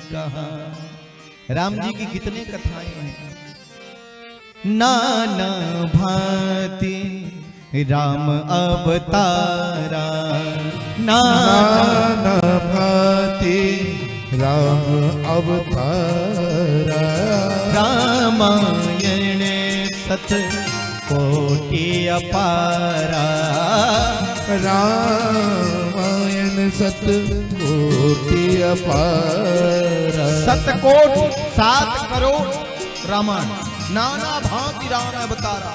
कहा। राम जी की कितने कथाएं हैं। नाना भांति राम अवतारा, नाना भांति राम अवतारा। रामायण सत कोटि अपारा, रामायण सत कोटि अपारा। सतकोट 7 करोड़ रामायण, नाना भांति राम अवतारा।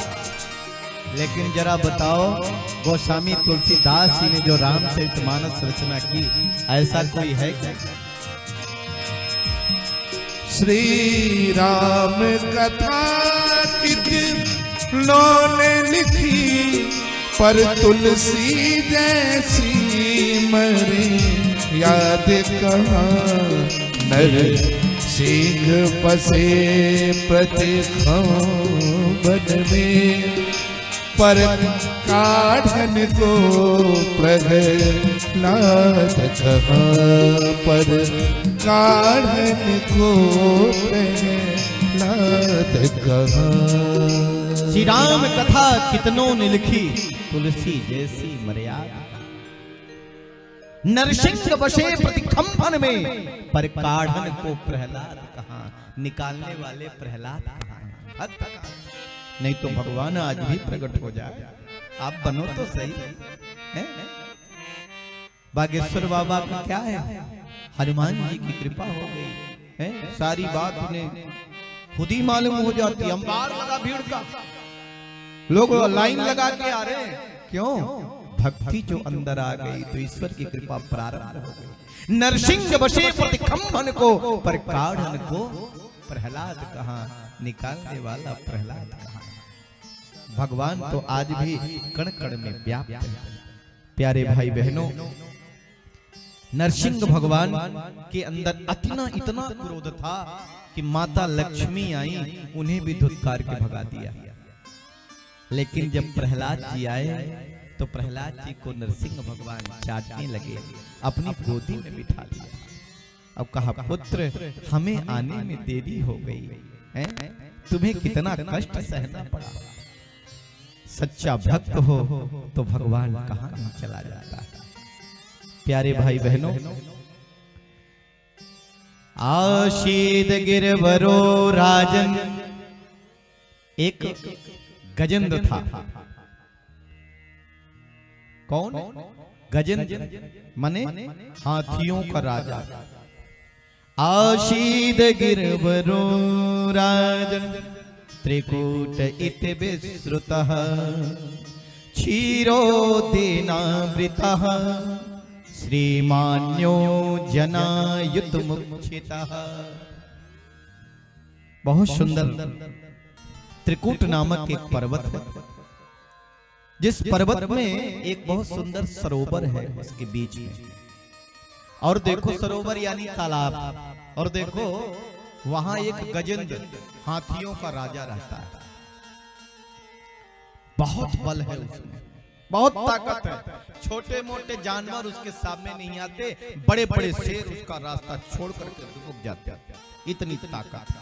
लेकिन जरा बताओ, गोस्वामी तुलसीदास जी ने जो रामचरितमानस रचना की, ऐसा कोई है क्या? श्री राम कथा कितनों ने लिखी, पर तुलसी जैसी मरे याद कहाँ। नर सिंह बसे प्रतिखंबन में, पर काढ़न को प्रहलाद कहाँ। पर काढ़न को प्रहलाद कहाँ। श्री राम कथा कितनों ने लिखी, तुलसी जैसी मर्यादा। नरसिंह बसे प्रतिखंबन में, पर काढ़न को प्रहलाद कहाँ। निकालने वाले प्रहलाद कहाँ हैं? नहीं तो भगवान आज भी प्रकट हो जाए। आप बनो तो सही है? बागेश्वर बाबा का क्या है, हनुमान जी की कृपा हो गई है। सारी बात उन्हें खुद ही मालूम हो जाती है। अंबार लगा भीड़ का, लोग लाइन लगा के आ रहे हैं। क्यों? भक्ति जो अंदर आ गई तो ईश्वर की कृपा प्रारंभ हो गई। नरसिंह बसे प्रतिखंबन को, पर काढ़न को प्रहलाद कहाँ। निकालने वाला प्रहलाद कहाँ। भगवान तो आज भी कण कण में व्याप्त है। प्यारे भाई बहनों, नरसिंह भगवान के अंदर इतना क्रोध था कि माता लक्ष्मी आई, उन्हें भी धुतकार के भगा दिया। लेकिन जब प्रहलाद जी आए तो प्रहलाद जी को नरसिंह भगवान चाटने लगे, अपनी गोदी में बिठा लिया। अब कहा, पुत्र हमें आने में देरी हो गई है, तुम्हें कितना कष्ट सहना पड़ा। सच्चा भक्त हो तो भगवान कहाँ नहीं चला जाता। प्यारे भाई बहनों, आशीद गिरवरो राजन, एक गजेंद्र था। कौन? गजेंद्र माने हाथियों का राजा। आशीद गिरवरो राजन, त्रिकूट इत विश्रुतः, क्षीरोदेनावृतः, श्रीमान्यो जनायुत मुक्षितः। बहुत सुंदर त्रिकूट नामक एक पर्वत है, जिस पर्वत में एक बहुत सुंदर सरोवर है उसके बीच में। और देखो सरोवर यानी तालाब, और देखो वहां एक गजेंद्र हाथियों का राजा रहता है। बहुत बल है उसमें, बहुत ताकत है। छोटे मोटे जानवर उसके सामने नहीं आते, बड़े बड़े शेर उसका रास्ता छोड़ करके रुक जाते हैं। इतनी ताकत है।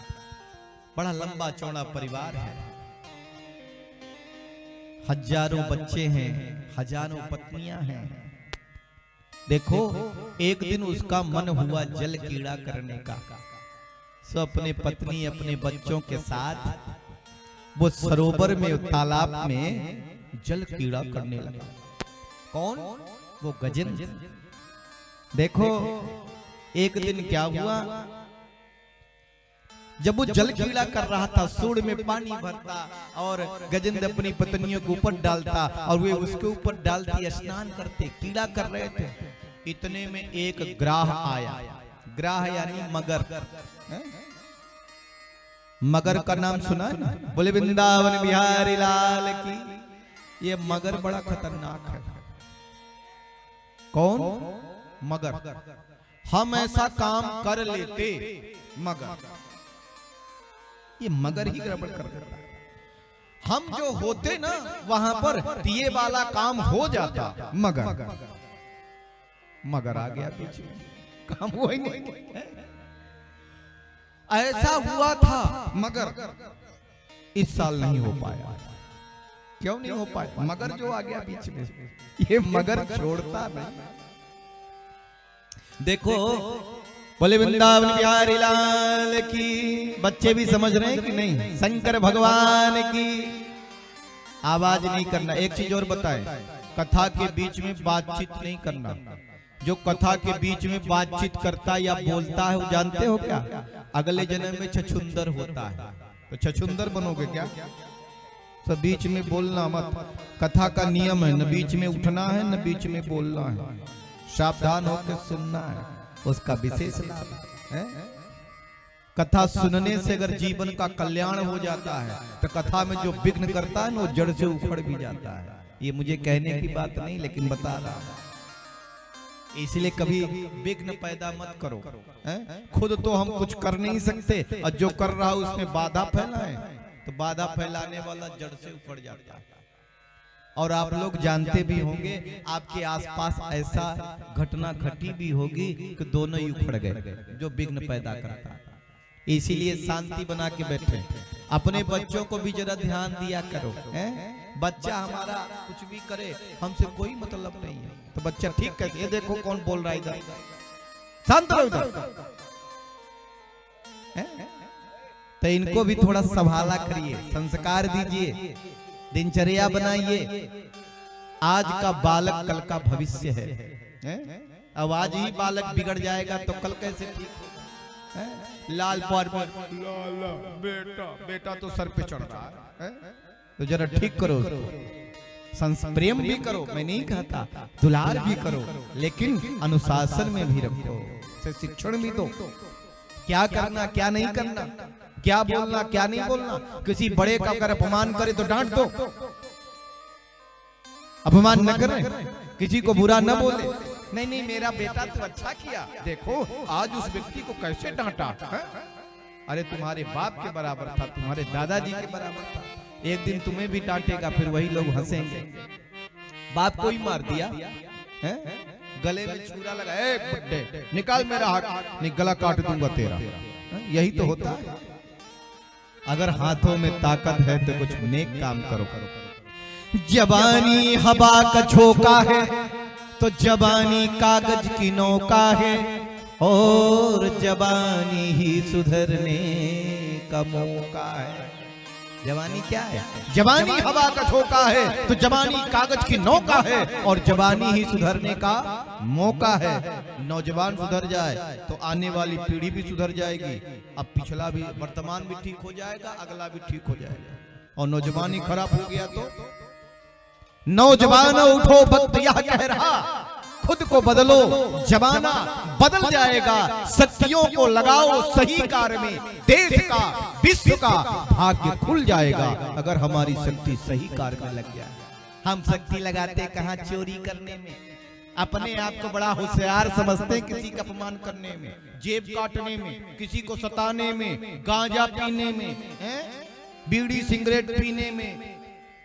बड़ा लंबा चौड़ा परिवार है, हजारों बच्चे हैं, हजारों पत्नियां हैं। देखो एक दिन उसका मन हुआ जल कीड़ा करने का। सो अपने पत्नी अपने बच्चों के साथ वो सरोवर में, तालाब में जल कीड़ा करने लगा। कौन? वो गजेंद्र। देखो एक दिन क्या हुआ, जब वो जल कीड़ा कर रहा था, सूंड में पानी भरता और गजेंद्र अपनी पत्नियों के ऊपर डालता और वे उसके ऊपर डालती स्नान करते, कीड़ा कर रहे थे। इतने में एक ग्राह आया। ग्राह यानी मगर। मगर का नाम सुना है ना? बोले वृंदावन बिहारी लाल की। ये मगर बड़ा खतरनाक है। कौन? मगर। हम ऐसा काम कर लेते, मगर ये मगर ही गड़बड़ कर देता। हम जो होते ना वहां पर ये वाला काम हो जाता, मगर आ गया पीछे, काम हुआ ही नहीं। ऐसा हुआ था मगर इस साल नहीं हो पाया। क्यों नहीं हो पाया? मगर जो आ गया बीच में, ये मगर छोड़ता नहीं। देखो, बोले वृंदावन बिहारी लाल की। बच्चे भी समझ रहे हैं कि नहीं? शंकर भगवान की। आवाज नहीं करना। एक चीज और बताएं, कथा के बीच में बातचीत नहीं करना। जो कथा के बीच में बातचीत करता या बोलता है, वो जानते हो क्या? अगले जन्म में छछुंदर होता है। तो छछुंदर बनोगे क्या? तो बीच में बोलना मत। कथा का नियम है, न बीच में उठना है न बीच में बोलना है। सावधान होकर सुनना है, उसका विशेष लाभ है। कथा सुनने से अगर जीवन का कल्याण हो जाता है तो कथा में जो विघ्न करता है ना, वो जड़ से उखड़ भी जाता है। ये मुझे कहने की बात नहीं, लेकिन बता रहा हूं। इसलिए कभी विघ्न पैदा मत करो। खुद तो हम कुछ कर नहीं सकते, और जो कर रहा है उसमें बाधा फैलाए, तो बाधा फैलाने वाला जड़ से उखड़ जाता है। और आप लोग जानते भी होंगे, आपके आसपास ऐसा घटना घटी भी होगी कि दोनों ही उखड़ गए, जो विघ्न पैदा करता है। इसीलिए शांति बना के बैठे। अपने बच्चों को भी जरा ध्यान दिया करो। बच्चा हमारा कुछ भी करे, हमसे कोई मतलब नहीं है। तो बच्चा ठीक कहते, ये देखो कौन बोल रहा है इधर, शांत रहो इधर। तो इनको भी थोड़ा संभाला करिए, संस्कार दीजिए, दिनचर्या बनाइए। आज का बालक कल का भविष्य है। अब आज ही बालक बिगड़ जाएगा तो कल कैसे ठीक है? लाल पर लाला बेटा, बेटा तो सर पे चढ़ रहा है, तो जरा ठीक करो उसको। प्रेम भी करो, मैं नहीं कहता, दुलार भी करो, लेकिन अनुशासन में भी रखो, से शिक्षण भी दो। क्या करना क्या नहीं करना, क्या बोलना क्या नहीं बोलना। किसी बड़े का अगर अपमान करे तो डांट दो, अपमान न करें, किसी को बुरा न बोले। नहीं नहीं, मेरा बेटा तो अच्छा किया, देखो आज उस व्यक्ति को कैसे डांटा। अरे तुम्हारे बाप के बराबर था, तुम्हारे दादाजी के बराबर था। एक दिन तुम्हें भी डांटेगा, फिर वही लोग हंसेंगे। बाप को ही मार दिया है? गले में छुरा लगा, ए बुड्ढे निकाल मेरा हाथ, नहीं गला काट दूंगा तेरा। यही तो होता है। अगर हाथों में ताकत है तो कुछ नेक काम करो। जवानी हवा का झोंका है तो जवानी कागज की नौका है, और जवानी ही सुधरने का मौका है। जवानी क्या है? जवानी हवा का झोंका है तो जवानी कागज की नौका है, और जवानी ही सुधरने का मौका है। नौजवान सुधर जाए तो आने वाली पीढ़ी भी सुधर जाएगी। अब पिछला भी, वर्तमान भी ठीक हो जाएगा, अगला भी ठीक हो जाएगा। और नौजवान ही खराब हो गया तो नौजवानों उठो, वक्त यह कह रहा, खुद को बदलो, जमाना बदल जाएगा। शक्तियों को लगाओ सही कार्य में, देश का विश्व का भाग्य खुल जाएगा। अगर हमारी शक्ति सही कार्य में लग जाए। हम शक्ति लगाते कहाँ? चोरी करने में। अपने आप को बड़ा होशियार समझते हैं, किसी का अपमान करने में, जेब काटने में, किसी को सताने में, गांजा पीने में, बीड़ी सिगरेट पीने में,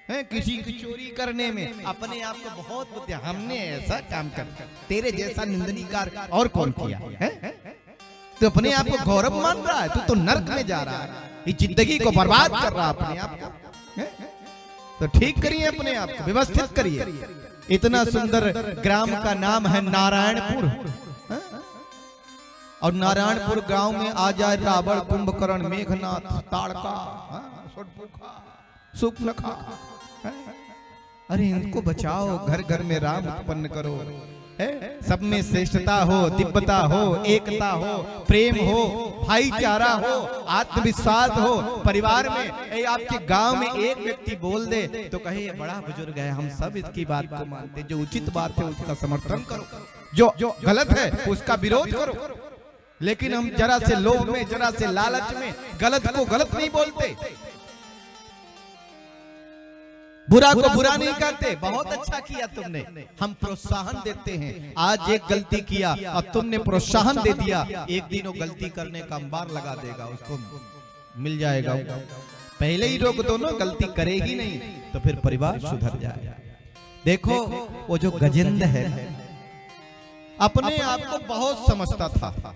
किसी की चोरी करने में। अपने आप को बहुत बुद्धि, हमने ऐसा काम कर, तेरे जैसा निंदनीय कार्य और कौन किया है? तो अपने आप को गौरव मान रहा है, तू तो नर्क में जा रहा है, इस जिंदगी को बर्बाद कर रहा है अपने आप को। तो ठीक करिए अपने आप को, व्यवस्थित करिए। इतना सुंदर ग्राम का नाम है नारायणपुर, और नारायणपुर गांव में आ जाए रावण, कुंभकर्ण, मेघनाथ, ताड़का, सुपनखा। अरे इनको बचाओ, घर घर में राम उत्पन्न करो। सब में श्रेष्ठता हो, दिव्यता हो, एकता हो, प्रेम हो, भाईचारा हो, आत्मविश्वास हो परिवार में। आपके गांव में एक व्यक्ति बोल दे तो कहे बड़ा बुजुर्ग है, हम सब इसकी बात को मानते। जो उचित बात है उसका समर्थन करो, जो गलत है उसका विरोध करो। लेकिन हम जरा से लोभ में, जरा से लालच में गलत को गलत नहीं बोलते, बुरा को बुरा नहीं कहते। बहुत अच्छा किया तुमने, हम प्रोत्साहन देते हैं। आज एक गलती किया और तुमने प्रोत्साहन दे दिया, एक दिन वो गलती करने का अंबार लगा देगा, उसको मिल जाएगा। पहले ही रोक दो ना, गलती करेगी नहीं तो फिर परिवार सुधर जाएगा। देखो वो जो गजेंद्र है अपने आप को बहुत समझता था,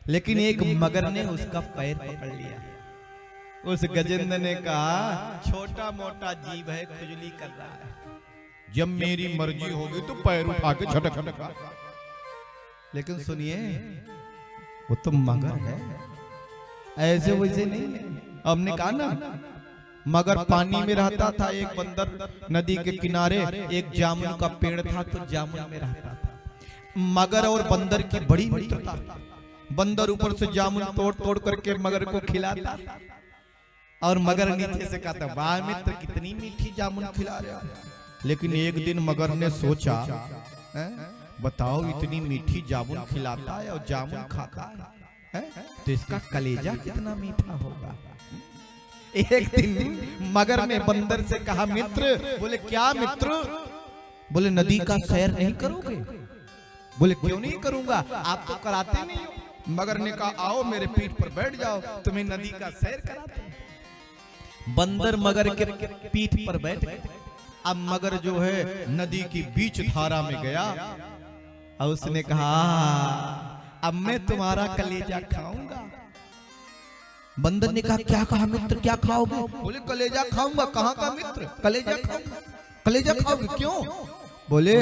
लेकिन एक मगर ने उसका पैर पकड़ लिया। उस गजेंद्र ने कहा छोटा मोटा जीव है, खुजली कर रहा है, जब मेरी मर्जी होगी तो पैर उठा के झटक। लेकिन सुनिए वो तो मगर है, ऐसे वैसे नहीं है। हमने कहा ना मगर पानी में रहता था, एक बंदर नदी के किनारे एक जामुन का पेड़ था तो जामुन में रहता था। मगर और बंदर की बड़ी मित्रता। बंदर ऊपर से जामुन तोड़ तोड़ करके मगर को खिलाता और मगर नीचे से कहता वाह मित्र कितनी मीठी जामुन खिला रहे हो। लेकिन एक दिन मगर ने सोचा बताओ इतनी मीठी जामुन खिलाता है और जामुन खाता है तो इसका कलेजा कितना मीठा होगा। एक दिन मगर ने बंदर से कहा मित्र। बोले क्या मित्र? बोले नदी का सैर नहीं करोगे? बोले क्यों नहीं करूंगा, आप तो कराते नहीं हो। मगर ने कहा आओ मेरे पीठ पर बैठ जाओ, तुम्हें नदी का सैर कराते हैं। बंदर मगर के पीठ पर बैठ गए। अब मगर जो है नदी की बीच धारा में गया और उसने कहा अब मैं तुम्हारा कलेजा खाऊंगा। बंदर ने कहा क्या कहा मित्र, क्या खाओगे? बोले कलेजा खाऊंगा। कहाँ का मित्र? कलेजा खाऊंगा। कलेजा खाओगे क्यों? बोले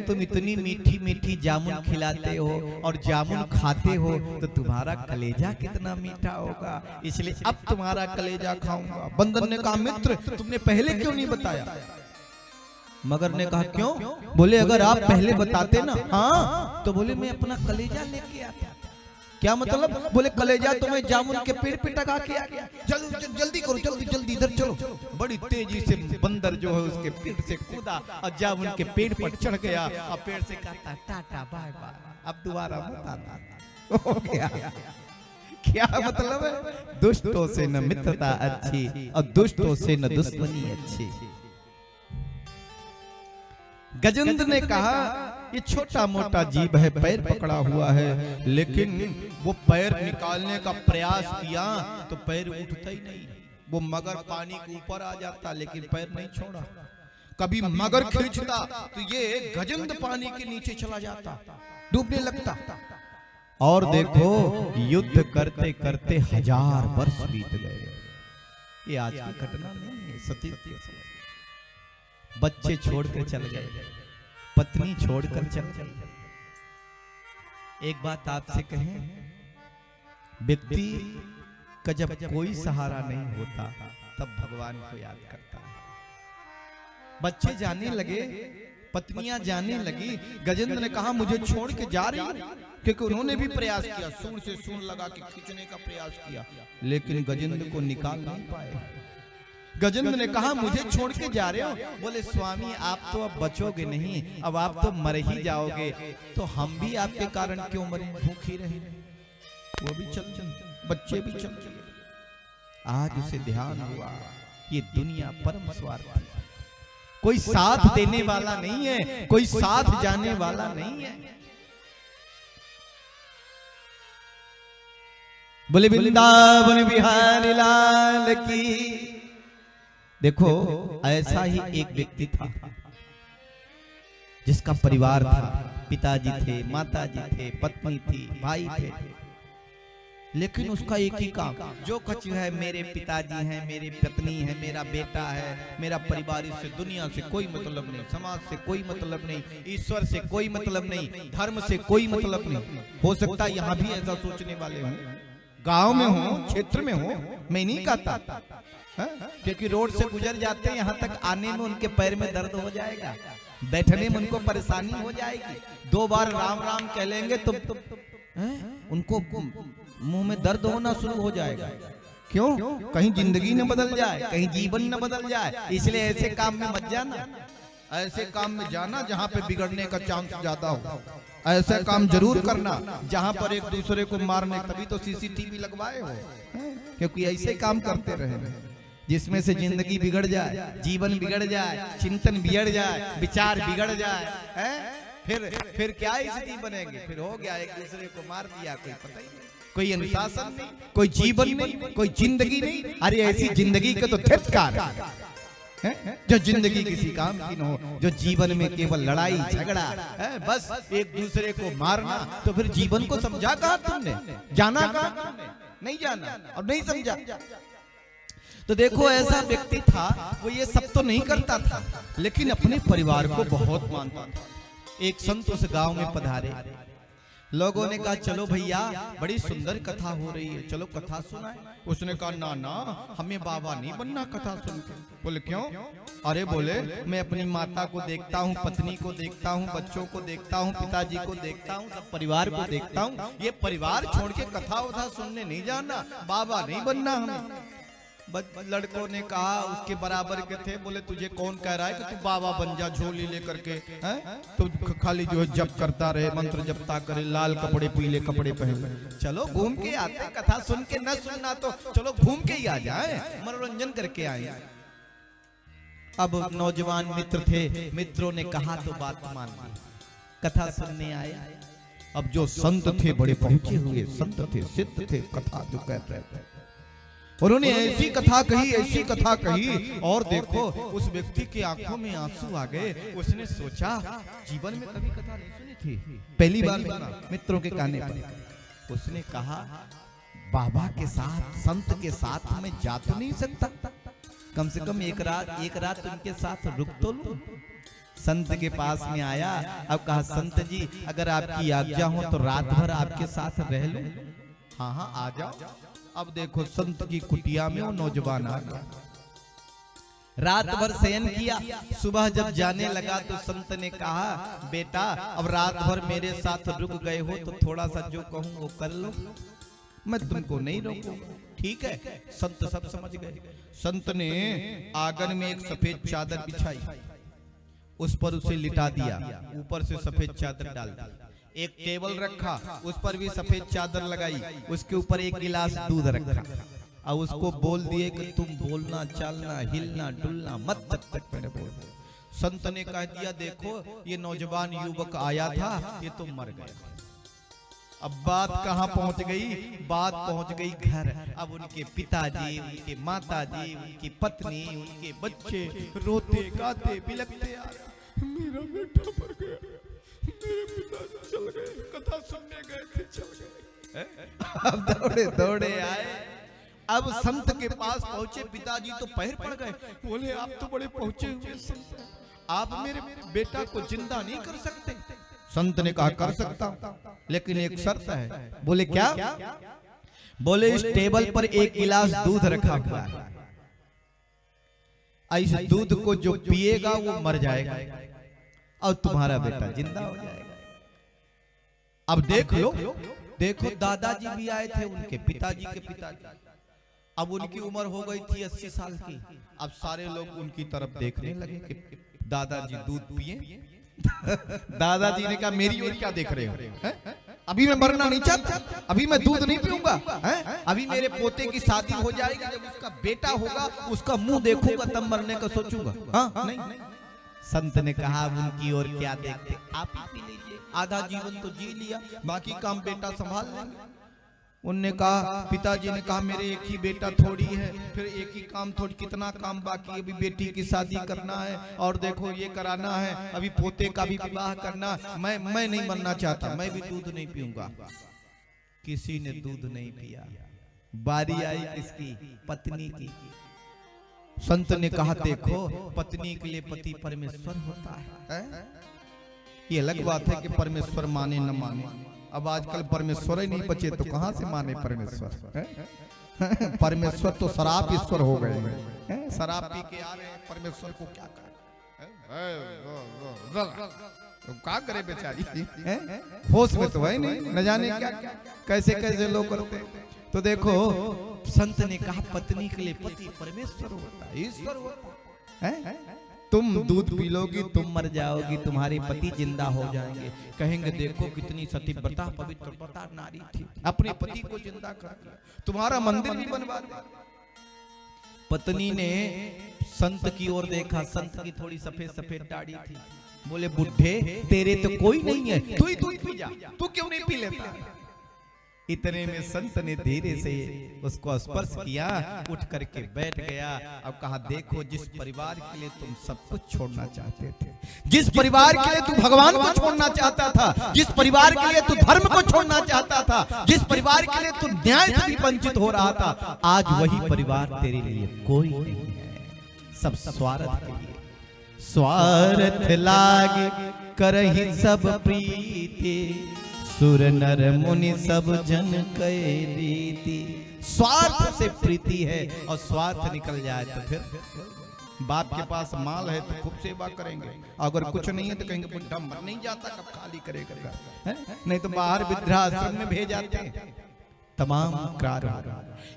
तुम इतनी मीठी मीठी जामुन खिलाते हो और जामुन खाते हो तो तुम्हारा कलेजा कितना मीठा होगा, इसलिए अब तुम्हारा कलेजा खाऊंगा। बंदर ने कहा मित्र तुमने पहले क्यों नहीं बताया? मगर ने कहा क्यों? बोले अगर आप पहले बताते ना हाँ तो बोले मैं अपना कलेजा लेके आता। क्या मतलब? बोले कलेजा तो मैं जामुन के पेड़ पे टका के आ गया। जल्दी करो, जल्दी इधर चलो। बड़ी तेजी से बंदर जो है उसके पेड़ से कूदा और जामुन के पेड़ पर चढ़ गया और पेड़ से कहता टाटा बाय बाय, अब दोबारा मत आना। हो गया। क्या मतलब है? दुष्टों से न मित्रता अच्छी और दुष्टों से न दुश्मनी अच्छी। गजेंद्र ने कहा ये छोटा मोटा जीव है, पैर पकड़ा हुआ है, लेकिन वो पैर निकालने का प्रयास किया तो पैर उठता ही नहीं। वो मगर पानी के ऊपर आ जाता लेकिन पैर नहीं छोड़ा। कभी मगर खींचता तो ये गजेंद्र पानी के नीचे चला जाता, डूबने लगता। और देखो युद्ध करते करते 1000 वर्ष बीत गए। ये आज की घटना नहीं है, सत्य। बच्चे छोड़कर चल गए, पत्नी छोड़कर चल गई। एक बात आपसे कहें, व्यक्ति का जब कोई सहारा नहीं होता तब भगवान को याद करता है। बच्चे जाने लगे, पत्नियां जाने लगी। गजेंद्र ने कहा मुझे छोड़ के जा रही है, क्योंकि उन्होंने भी प्रयास किया, सूंड से सूंड लगा के खींचने का प्रयास किया, लेकिन गजेंद्र को निकाल नहीं पाए। गजेंद्र ने कहा मुझे छोड़ के जा रहे हो? बोले स्वामी आप तो अब बचोगे नहीं, अब आप तो मर ही जाओगे, तो हम भी आपके कारण क्यों मरे, भूखी रहे। वो भी चल चल, बच्चे भी चल चले। आज उसे ध्यान हुआ ये दुनिया परम स्वार्थी, कोई साथ देने वाला नहीं है, कोई साथ जाने वाला नहीं है। बोले वृंदावन बिहारी लाल की। देखो ऐसा ही एक व्यक्ति था जिसका परिवार था, पिताजी थे, माताजी थे, पत्नी थी, भाई थे, लेकिन उसका एक ही काम, जो कुछ है मेरे पिताजी हैं, मेरी पत्नी है, मेरा बेटा है, मेरा परिवार, इससे दुनिया से कोई मतलब नहीं, समाज से कोई मतलब नहीं, ईश्वर से कोई मतलब नहीं, धर्म से कोई मतलब नहीं। हो सकता है यहाँ भी ऐसा सोचने वाले हों, गांव में हो, क्षेत्र में हो, मैं नहीं कहता, क्योंकि रोड से गुजर जाते हैं, यहाँ तक आने में उनके पैर में दर्द हो जाएगा, बैठने में उनको परेशानी हो जाएगी, 2 बार राम राम कह लेंगे तो उनको मुंह में दर्द होना शुरू हो जाएगा। क्यों? कहीं जिंदगी न बदल जाए, कहीं जीवन न बदल जाए, इसलिए ऐसे काम में मत जाना। ऐसे काम में जाना जहाँ पे बिगड़ने का चांस ज्यादा हो, ऐसा काम जरूर करना जहाँ पर एक दूसरे को मारने, तभी तो सीसीटीवी लगवाए हो, क्योंकि ऐसे काम करते रहे जिसमें से जिंदगी बिगड़ जाए, जीवन बिगड़ जाए, चिंतन बिगड़ जाए, विचार बिगड़ जाए, फिर क्या स्थिति बनेगी? फिर हो गया एक दूसरे को मार दिया, कोई पता ही नहीं, कोई अनुशासन नहीं, कोई जीवन नहीं, कोई जिंदगी नहीं। अरे ऐसी जिंदगी का तो धिक्कार, जो जिंदगी किसी काम की न हो, जो जीवन में केवल लड़ाई झगड़ा है, बस एक दूसरे को मारना, तो फिर जीवन को समझा कहा तुमने? जाना कहा तुमने? नहीं जाना और नहीं समझा। तो देखो ऐसा व्यक्ति था, वो ये सब तो नहीं करता था, लेकिन अपने परिवार को बहुत मानता था। एक संत उस गांव में पधारे, लोगों ने कहा चलो भैया बड़ी सुंदर कथा हो रही है, चलो कथा सुनाए। उसने कहा ना ना, हमें बाबा नहीं बनना कथा सुन के। बोले क्यों? अरे बोले मैं अपनी माता को देखता हूँ, पत्नी को देखता हूँ, बच्चों को देखता हूँ, पिताजी को देखता हूँ, सब परिवार को देखता हूँ, ये परिवार छोड़ के कथा वथा सुनने नहीं जाना, बाबा नहीं बनना हमें। लड़कों ने कहा, उसके बराबर के थे, बोले तुझे कौन कह रहा है कि तू बाबा बन जा झोली लेकर के, तू खाली जो है जप करता रहे, मंत्र जपता करे, लाल कपड़े पीले कपड़े पहन। चलो घूम के आते, कथा सुन के न सुनना तो चलो घूम के ही आ जाए, मनोरंजन करके आए। अब नौजवान मित्र थे, मित्रों ने कहा तो बात मान ली, कथा सुनने आए। अब जो संत थे बड़े पहुंचे हुए संत थे, सिद्ध थे, कथा जो कह रहे थे, उन्होंने ऐसी कथा कही, ऐसी कथा कही, और देखो उस व्यक्ति के आंखों में आंसू आ गए। उसने सोचा जीवन में कभी कथा नहीं सुनी थी, पहली बार सुना मित्रों के कहने पर। उसने कहा बाबा के साथ, संत के साथ मैं जा तो नहीं सकता, कम से कम एक रात उनके साथ रुक तो लूं। संत के पास में आया, अब कहा संत जी अगर आपकी आज्ञा हो तो रात भर आपके साथ रह लूं। हाँ हाँ आ जाओ। अब देखो संत की कुटिया में वो नौजवान आ गया, रात भर शयन किया। सुबह जब जाने लगा तो संत ने कहा बेटा अब रात भर मेरे साथ रुक गए हो तो थोड़ा सा जो कहूं वो कर लो, मैं तुमको नहीं रोकूंगा। ठीक है, संत सब समझ गए। संत ने आंगन में एक सफेद चादर बिछाई, उस पर उसे लिटा दिया, ऊपर से सफेद चादर डाल दी। एक टेबल रखा, उस पर भी सफेद चादर लगाई, उसके ऊपर एक गिलास दूध रखा, और उसको बोल दिए कि तुम बोलना चालना हिलना डुलना मत जब तक मैंने बोल। संत ने कह दिया देखो ये नौजवान युवक आया था, ये तो मर गया। अब बात कहाँ पहुंच गई? बात पहुंच गई घर। अब उनके पिताजी, उनके माताजी, उनकी पत्नी, उनके बच्चे रोते गाते बिलखते आ रहे, मेरा बेटा मर गया, मेरे पिताजी चल गए, कथा सुनने गए थे चल गए। अब दौड़े दौड़े आए, अब संत के पास पहुंचे। पिताजी तो पैर पड़ गए, बोले आप तो बड़े पहुंचे हुए संत, आप मेरे बेटा को जिंदा नहीं कर सकते। संत ने कहा कर सकता हूं, लेकिन एक शर्त है। बोले क्या? बोले इस टेबल पर एक गिलास दूध रखा हुआ है, इस दूध को जो पिएगा वो मर जाएगा और तुम्हारा बेटा जिंदा हो जाएगा। अब देख लो, देखो दादाजी भी आए थे, उनके पिताजी के पिताजी, अब उनकी उम्र हो गई थी 80 साल की। अब सारे लोग उनकी तरफ देखने लगे कि दादाजी दूध पिए। दादाजी ने कहा मेरी ओर क्या देख रहे हो? अभी मैं मरना नहीं चाहता, अभी मैं दूध नहीं पीऊंगा, अभी मेरे पोते की शादी हो जाएगी, जब उसका बेटा होगा उसका मुंह देखूंगा तब मरने का सोचूंगा। हाँ नहीं। संत ने कहा उनकी ओर क्या देखते, आप ही पी लीजिए, आधा जीवन तो जी लिया, बाकी काम बेटा संभाल लेंगे। उनने कहा, पिताजी ने कहा मेरे एक ही बेटा थोड़ी है, फिर एक ही काम थोड़ी, कितना काम बाकी, अभी बेटी की शादी करना है और देखो ये कराना है, अभी पोते का भी विवाह करना, मैं नहीं मरना चाहता, मैं भी दूध नहीं पीऊंगा। किसी ने दूध नहीं पिया। बारी आई किसकी? पत्नी की। संत ने कहा देखो पत्नी के लिए पति परमेश्वर होता है। ये अलग बात है कि परमेश्वर माने न माने, अब आजकल परमेश्वर ही नहीं बचे तो कहां से माने परमेश्वर? परमेश्वर तो शराब ईश्वर हो गए हैं, शराब पी के आ रहे हैं, परमेश्वर को क्या करें? क्या करे बेचारी, होश में तो है नहीं, न जाने क्या कैसे कैसे लोग करते। तो देखो संत ने कहा पत्नी के लिए पति परमेश्वर होता है, ईश्वर होता है। तुम दूध पी लोगी, तुम मर जाओगी, तुम्हारे पति जिंदा हो जाएंगे, कहेंगे देखो कितनी सतीव्रता पवित्रता नारी थी, अपने पति को जिंदा कर दिया, तुम्हारा मंदिर भी बनवा दिया। पत्नी ने संत की ओर देखा, संत की थोड़ी सफेद सफेद दाढ़ी थी। बोले बुढ़े तेरे तो कोई नहीं है, तू ही दूध पी जा, तू क्यों नहीं पी लेता? इतने में संत ने धीरे से उसको स्पर्श किया, उठ करके बैठ गया और कहा, देखो जिस परिवार के लिए तुम सब कुछ छोड़ना चाहते थे, जिस परिवार के लिए तू भगवान को छोड़ना चाहता था, जिस परिवार के लिए तू धर्म को छोड़ना चाहता था, जिस परिवार के लिए तू न्याय से भी वंचित हो रहा था, आज वही परिवार तेरे लिए कोई नहीं है, सब स्वार्थ के लिए। स्वार्थ लाग करहि सब प्रीति, सुर नर मुनि सब जन कहे रीति। स्वार्थ से प्रीति है और स्वार्थ निकल जाए तो फिर बाप के पास माल है तो खूब सेवा करेंगे, अगर कुछ नहीं है तो कहेंगे बुढ़ा मर नहीं जाता, कब खाली करेगा, नहीं तो बाहर वृद्धाश्रम में भेज जाते हैं। तमाम कारण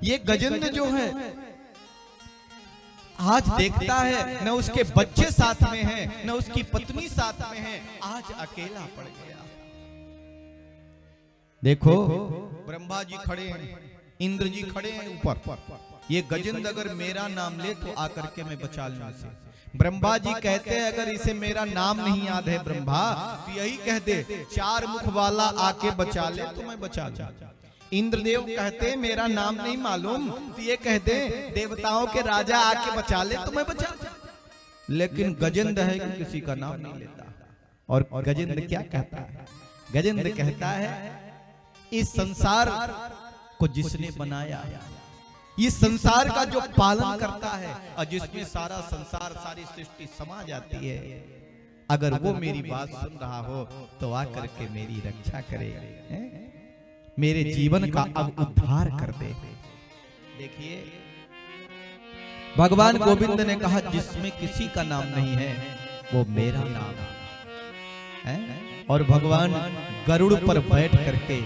ये गजेंद्र जो है आज देखता है, न उसके बच्चे साथ में हैं, न उसकी पत्नी साथ में है, आज अकेला पड़ गया। देखो ब्रह्मा जी खड़े हैं, इंद्र जी खड़े हैं ऊपर, ये गजेंद्र अगर मेरा नाम ले तो आकर के मैं बचा लूं इसे। ब्रह्मा जी कहते हैं अगर इसे मेरा नाम नहीं याद है ब्रह्मा तो यही कह दे, चार मुख वाला आके बचा ले तो मैं बचा लूं। इंद्रदेव कहते मेरा नाम नहीं मालूम तो ये कह दे देवताओं के राजा आके बचा ले तो मैं बचा लूं। लेकिन गजेंद्र है कि किसी का नाम नहीं लेता। और गजेंद्र क्या कहता है? गजेंद्र कहता है इस संसार को जिसने बनाया, इस संसार का जो पालन करता है और जिसमें सारा संसार सारी सृष्टि समा जाती है, अगर वो मेरी बात सुन रहा हो तो आकर के मेरी रक्षा करे, मेरे जीवन का अब उद्धार कर दे। देखिए भगवान गोविंद ने कहा जिसमें किसी का नाम नहीं है वो मेरा नाम है। और भगवान गरुड़ पर बैठ करके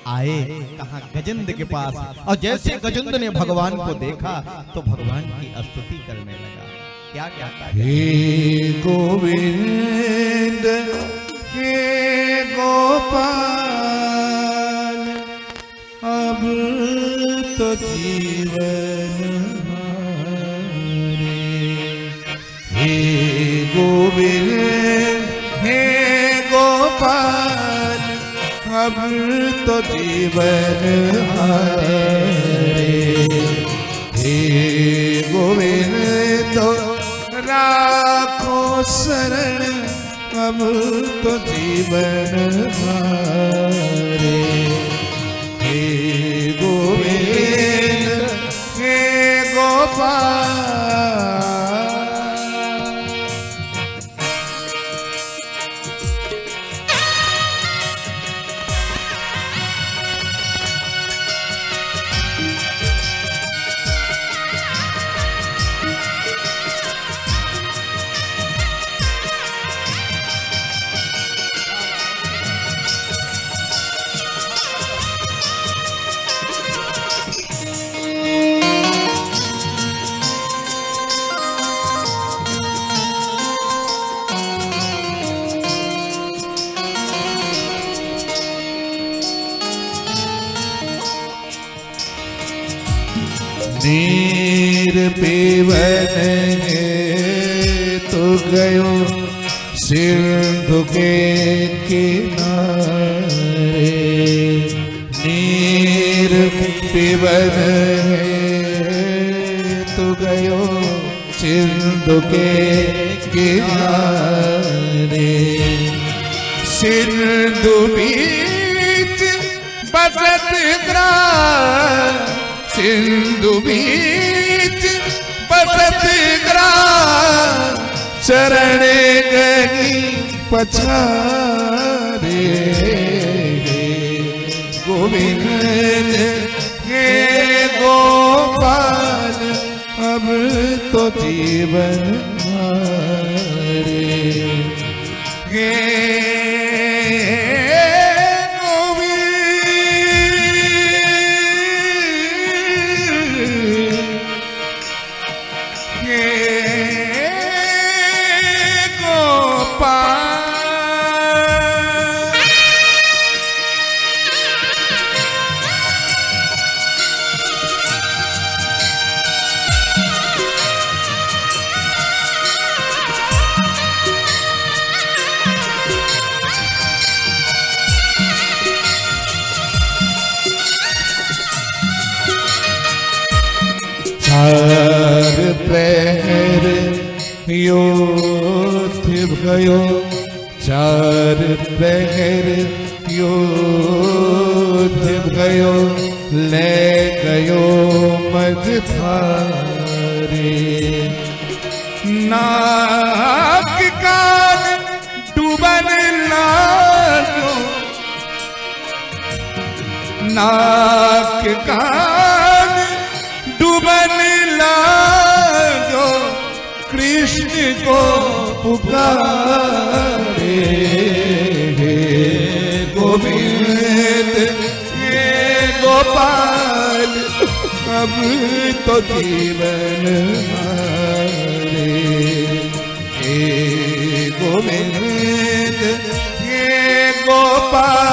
आए कहा गजेंद्र के पास, और जैसे गजेंद्र ने भगवान को देखा तो भगवान की स्तुति करने लगा। क्या कहता है? हे गोविंद हे गोपाल, अब तो जीवन हमारे। हे गोविंद हे गोपाल, अब तो जीवन हमारे। हे गोविंद राखो शरण, अब तो जीवन हमारे। हे गोविंद हे गोपाल, नीर पीवन है तो गयो सिंधु के किनारे। नीर पीवन है तो गयो सिंधु के किनारे। सिंधु बीच बसत ग्राम, सिंधु बीच बसत ग्राम, शरण गई पछारे। गोविंद हे गोपाल, अब तो जीवन हमारे। हे चार प्रहर योद्ध भयो, चार प्रहर योद्ध भयो, ले गयो मझ थारे। नाक कान डूबन लागो, नाक कान डूबन लागो, कृष्ण को पुकारे। हे गोविंद हे गोपाल, अब तो जीवन हारे। हे गोविंद हे गोपाल।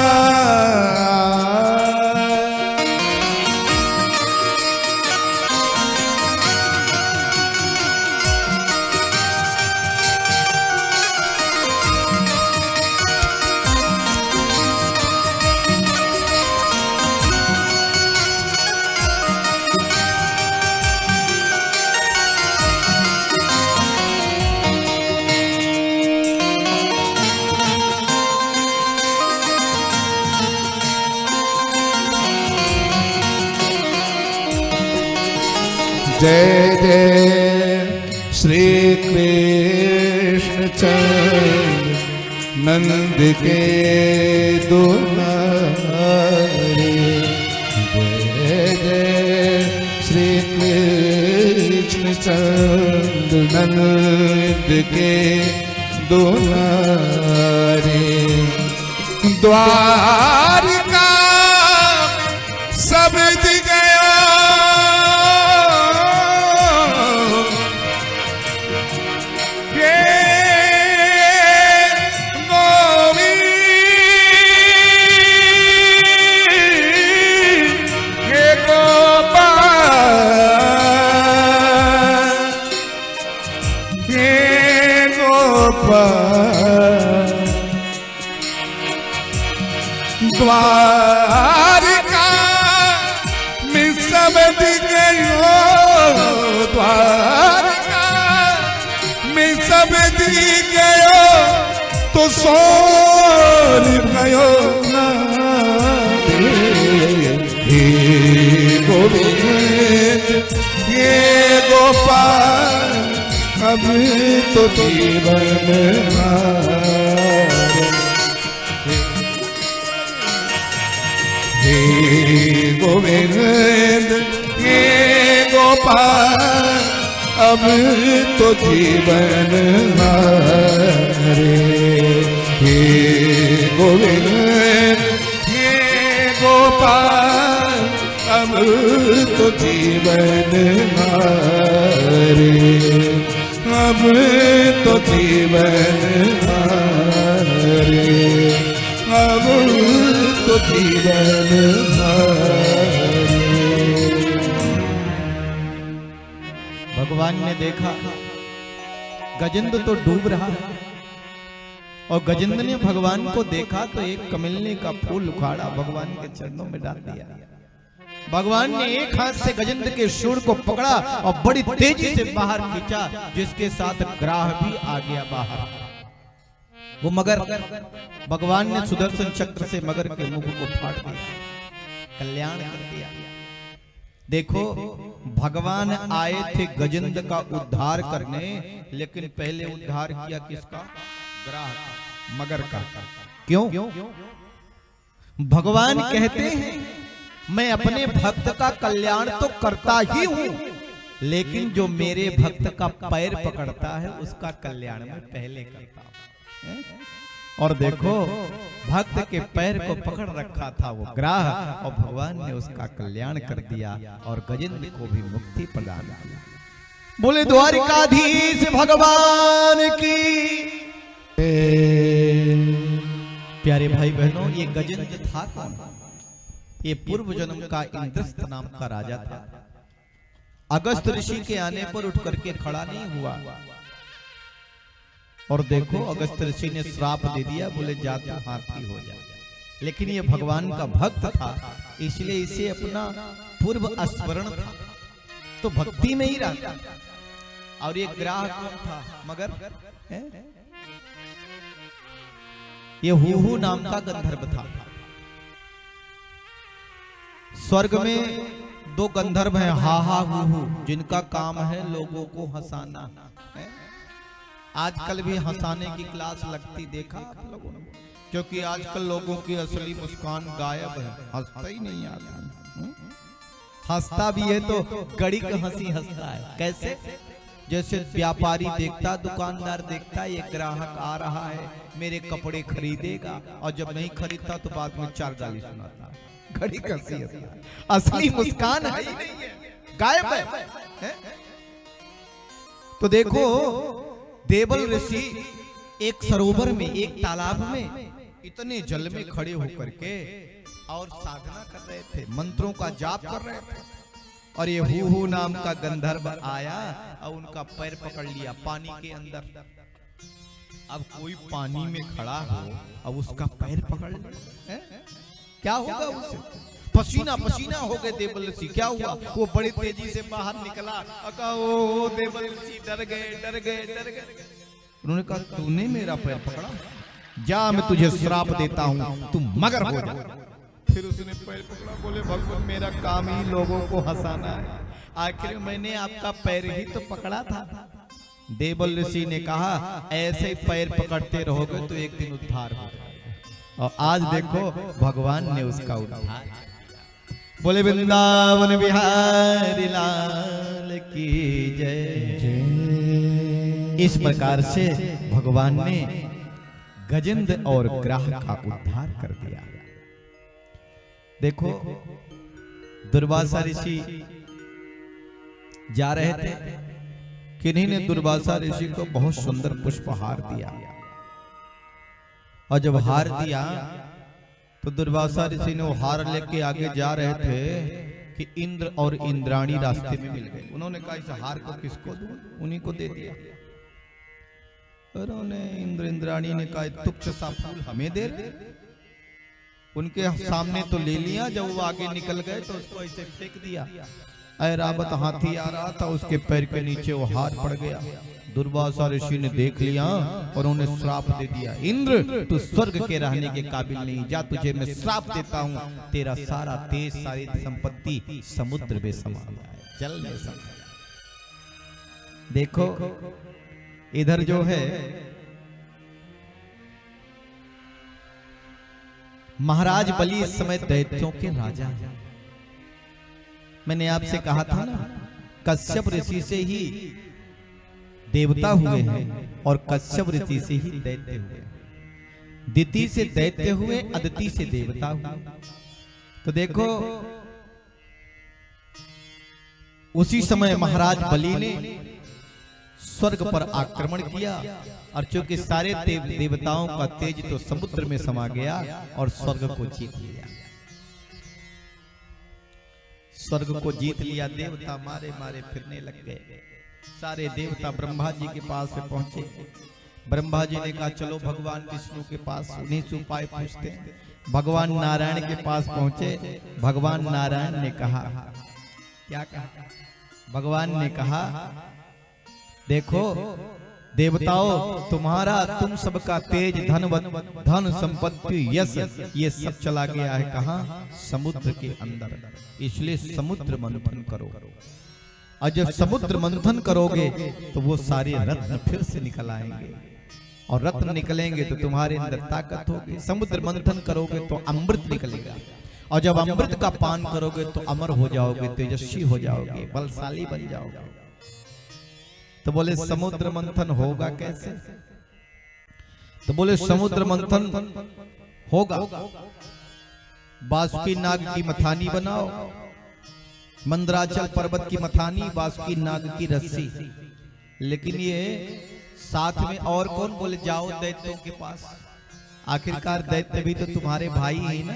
जय जय श्री कृष्ण चंद्र नंद के दुलारे। जय जय श्री कृष्ण चंद्र नंद के दुलारे। द्वारिका शब्द गया, द्वारिका में शब्द गयो, द्वारिका में शब्द गयो, तो सोन गयो ना। हे गोविंद हे गोपाल, अब तो जीवन हारे। हे गोविंद हे गोपाल, अब तो जीवन हारे। हे गोविंद हे गोपाल, अब तो जीवन हारे। अब तो जीवन हारे, अब तो जीवन हारे। भगवान ने देखा गजेंद्र तो डूब रहा है, और गजेंद्र ने भगवान को देखा तो एक कमलने का फूल उखाड़ा भगवान के चरणों में डाल दिया। भगवान ने एक हाथ से गजेंद्र के शूर को पकड़ा और बड़ी तेजी से बाहर खींचा, जिसके साथ ग्राह भी आ गया बाहर। वो मगर, भगवान ने सुदर्शन चक्र से मगर के मुख को फाड़ दिया, कल्याण कर दिया। देखो भगवान आए थे गजेंद्र का उद्धार करने, लेकिन पहले उद्धार किया किसका? ग्राह का, मगर का। क्यों? भगवान कहते हैं मैं अपने भक्त का कल्याण तो करता ही हूं, लेकिन जो मेरे भक्त का पैर पकड़ता है उसका कल्याण मैं पहले करता हूं। और देखो भक्त के पैर को पकड़ रखा था वो ग्राह, और भगवान ने उसका कल्याण कर दिया और गजेंद्र को भी मुक्ति प्रदान किया। बोले द्वारिकाधीश भगवान की। प्यारे भाई बहनों, ये गजेंद्र था कौन? ये पूर्व जन्म का इंद्रस्त नाम का राजा था। अगस्त ऋषि के आने पर उठ करके खड़ा नहीं हुआ, और देखो अगस्त ऋषि ने श्राप दे दिया, बोले जा तू हाथी हो जा। लेकिन ये भगवान का भक्त था, इसलिए इसे अपना पूर्व स्मरण था तो भक्ति में ही रहता। और ये ग्राह कौन था? मगर ये हूहू नाम का गंधर्व था। स्वर्ग में दो गंधर्व हैं, हाहा हूहू, जिनका काम है लोगों को हंसाना। आजकल भी हंसाने की क्लास लगती देखा आप लोगों ने? क्योंकि आजकल लोगों की असली मुस्कान गायब है, हंसता ही नहीं आदमी। हंसता भी है तो गड़ी का हंसी हंसता है। कैसे? जैसे व्यापारी देखता, दुकानदार देखता, ये ग्राहक आ रहा है, मेरे कपड़े खरीदेगा, और जब नहीं खरीदता तो बाद में चार गाली सुनाता। घड़ी का हंसी हंसता है, असली मुस्कान है ही नहीं है, गायब है। तो देखो, देवल ऋषि एक सरोवर में, एक तालाब में, इतने जल में खड़े होकर के और साधना कर रहे थे, मंत्रों का जाप कर रहे थे। और ये हूहू नाम का गंधर्व आया और उनका पैर पकड़ लिया पानी के अंदर। अब कोई पानी में खड़ा हो अब उसका पैर पकड़ ले, क्या होगा उससे? पसीना पसीना हो गए देवल ऋषि। क्या हुआ? वो बड़ी तेजी से बाहर निकला और कहा, ओ देवल ऋषि डर गए, डर गए, डर गए। उन्होंने कहा, तूने मेरा पैर पकड़ा, जा मैं तुझे श्राप देता हूं, तू मगर हो जा। फिर उसने पैर पकड़ा, बोले भगवान मेरा काम ही लोगों को हंसाना है, आखिर मैंने आपका पैर ही तो पकड़ा था। देवल ऋषि ने कहा, ऐसे पैर पकड़ते रहोगे तो एक दिन उद्धार हो जाएगा। और आज देखो भगवान ने उसका उद्धार। बोले वृंदावन बिहारी लाल की जय। इस प्रकार से भगवान ने गजेंद्र और ग्राह का उद्धार कर दिया। देखो, दुर्वासा ऋषि जा रहे थे, किन्हीं ने दुर्वासा ऋषि को बहुत सुंदर पुष्पहार दिया, और जब हार दिया तो दुर्वासा ऋषि ने वो हार लेके आगे जा रहे थे कि इंद्र और इंद्राणी रास्ते में मिल गए। उन्होंने कहा, इस हार को किसको दूं? उन्हीं को दे दिया। उन्होंने इंद्र इंद्राणी ने कहा, तुच्छ सा फूल हमें दे रहे? उनके सामने तो ले लिया, जब वो आगे निकल गए तो उसको ऐसे फेंक दिया। ऐरावत हाथी आ रहा था, उसके पैर के नीचे वो हार पड़ गया। दुर्वासा ऋषि ने देख लिया और उन्हें श्राप दे दिया, इंद्र तू स्वर्ग के रहने के काबिल नहीं, जा तुझे मैं श्राप देता हूँ, तेरा सारा तेज सारी संपत्ति समुद्र में समा जाए, जल में समा जाए। देखो इधर जो है महाराज बलि इस समय दैत्यों के राजा हैं। मैंने आपसे कहा था ना, कश्यप ऋषि से ही देवता हुए हैं और कश्यप ऋषि से ही दैत्य हुए। दिति से दैत्य हुए, अदिति से देवता हुए। तो देखो उसी समय महाराज बलि ने स्वर्ग पर आक्रमण किया, और चूंकि सारे देवताओं का तेज तो समुद्र में समा गया और स्वर्ग को जीत लिया। स्वर्ग को जीत लिया, देवता मारे मारे फिरने लग गए। सारे देवता ब्रह्मा जी के पास में पहुंचे। ब्रह्मा जी ने कहा, चलो भगवान विष्णु के पास, उन्हीं से उपाय पूछते हैं। भगवान नारायण के पास पहुंचे। भगवान नारायण ने कहा, क्या कहा? भगवान ने कहा, देखो देवताओं, तुम्हारा तुम सबका तेज धन संपत्ति यश ये सब चला गया है कहाँ? समुद्र के अंदर। इसलिए समुद्र मंथन करो, और जब समुद्र मंथन करोगे तो वो सारे रत्न फिर से निकल आएंगे, और रत्न निकलेंगे तो तुम्हारे अंदर ताकत होगी। समुद्र मंथन करोगे तो अमृत निकलेगा, और जब अमृत का पान करोगे तो अमर हो जाओगे, तेजस्वी हो जाओगे, बलशाली बन जाओगे। तो बोले समुद्र मंथन होगा कैसे? तो बोले समुद्र मंथन होगा, बासुकी नाग की मथानी बनाओ, मंदराचल पर्वत की मथानी, बासुकी नाग की रस्सी। लेकिन ये साथ में और कौन? बोले जाओ दैत्यों के पास, आखिरकार दैत्य भी तो तुम्हारे भाई ही ना,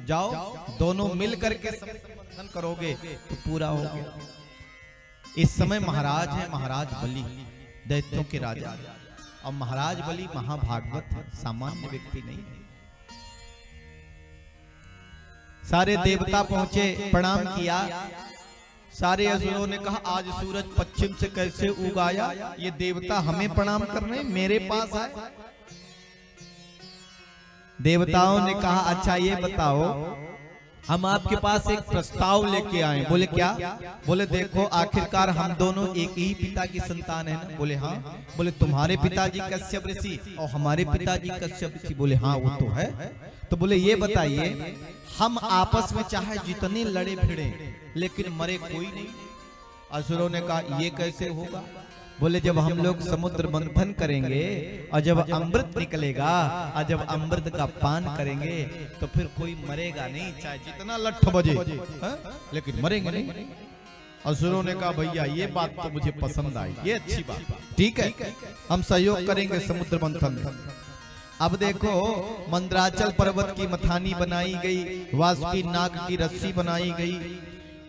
जाओ दोनों मिल करके समुद्र मंथन करोगे तो पूरा हो गया। इस समय महाराज है, महाराज बलि दैत्यों के राजा, और महाराज बलि महाभागवत है, सामान्य व्यक्ति नहीं है। सारे देवता पहुंचे, प्रणाम किया। सारे असुरों ने कहा आज सूरज पश्चिम से कैसे उगाया, ये देवता हमें प्रणाम करने मेरे पास आए। देवताओं ने कहा अच्छा ये बताओ, हम आपके पास एक प्रस्ताव लेके आए। बोले क्या? बोले देखो आखिरकार हम दोनों एक ही पिता की संतान है ना? बोले हाँ। बोले तुम्हारे पिताजी कश्यप ऋषि और हमारे पिताजी कश्यप ऋषि? बोले हाँ वो तो है। तो बोले ये बताइए, हम आपस में चाहे जितने लड़े भिड़े लेकिन मरे कोई नहीं। असुरों ने कहा ये कैसे होगा? बोले जब हम लोग समुद्र मंथन करेंगे और जब अमृत निकलेगा और जब अमृत का पान करेंगे तो फिर कोई मरेगा नहीं, चाहे जितना लठ बजे, लेकिन मरेंगे नहीं। असुरों ने कहा भैया ये बात तो मुझे पसंद आई, ये अच्छी बात, ठीक है हम सहयोग करेंगे समुद्र मंथन में। अब देखो मंदराचल पर्वत की मथानी बनाई गई, वासुकी नाग की रस्सी बनाई गई।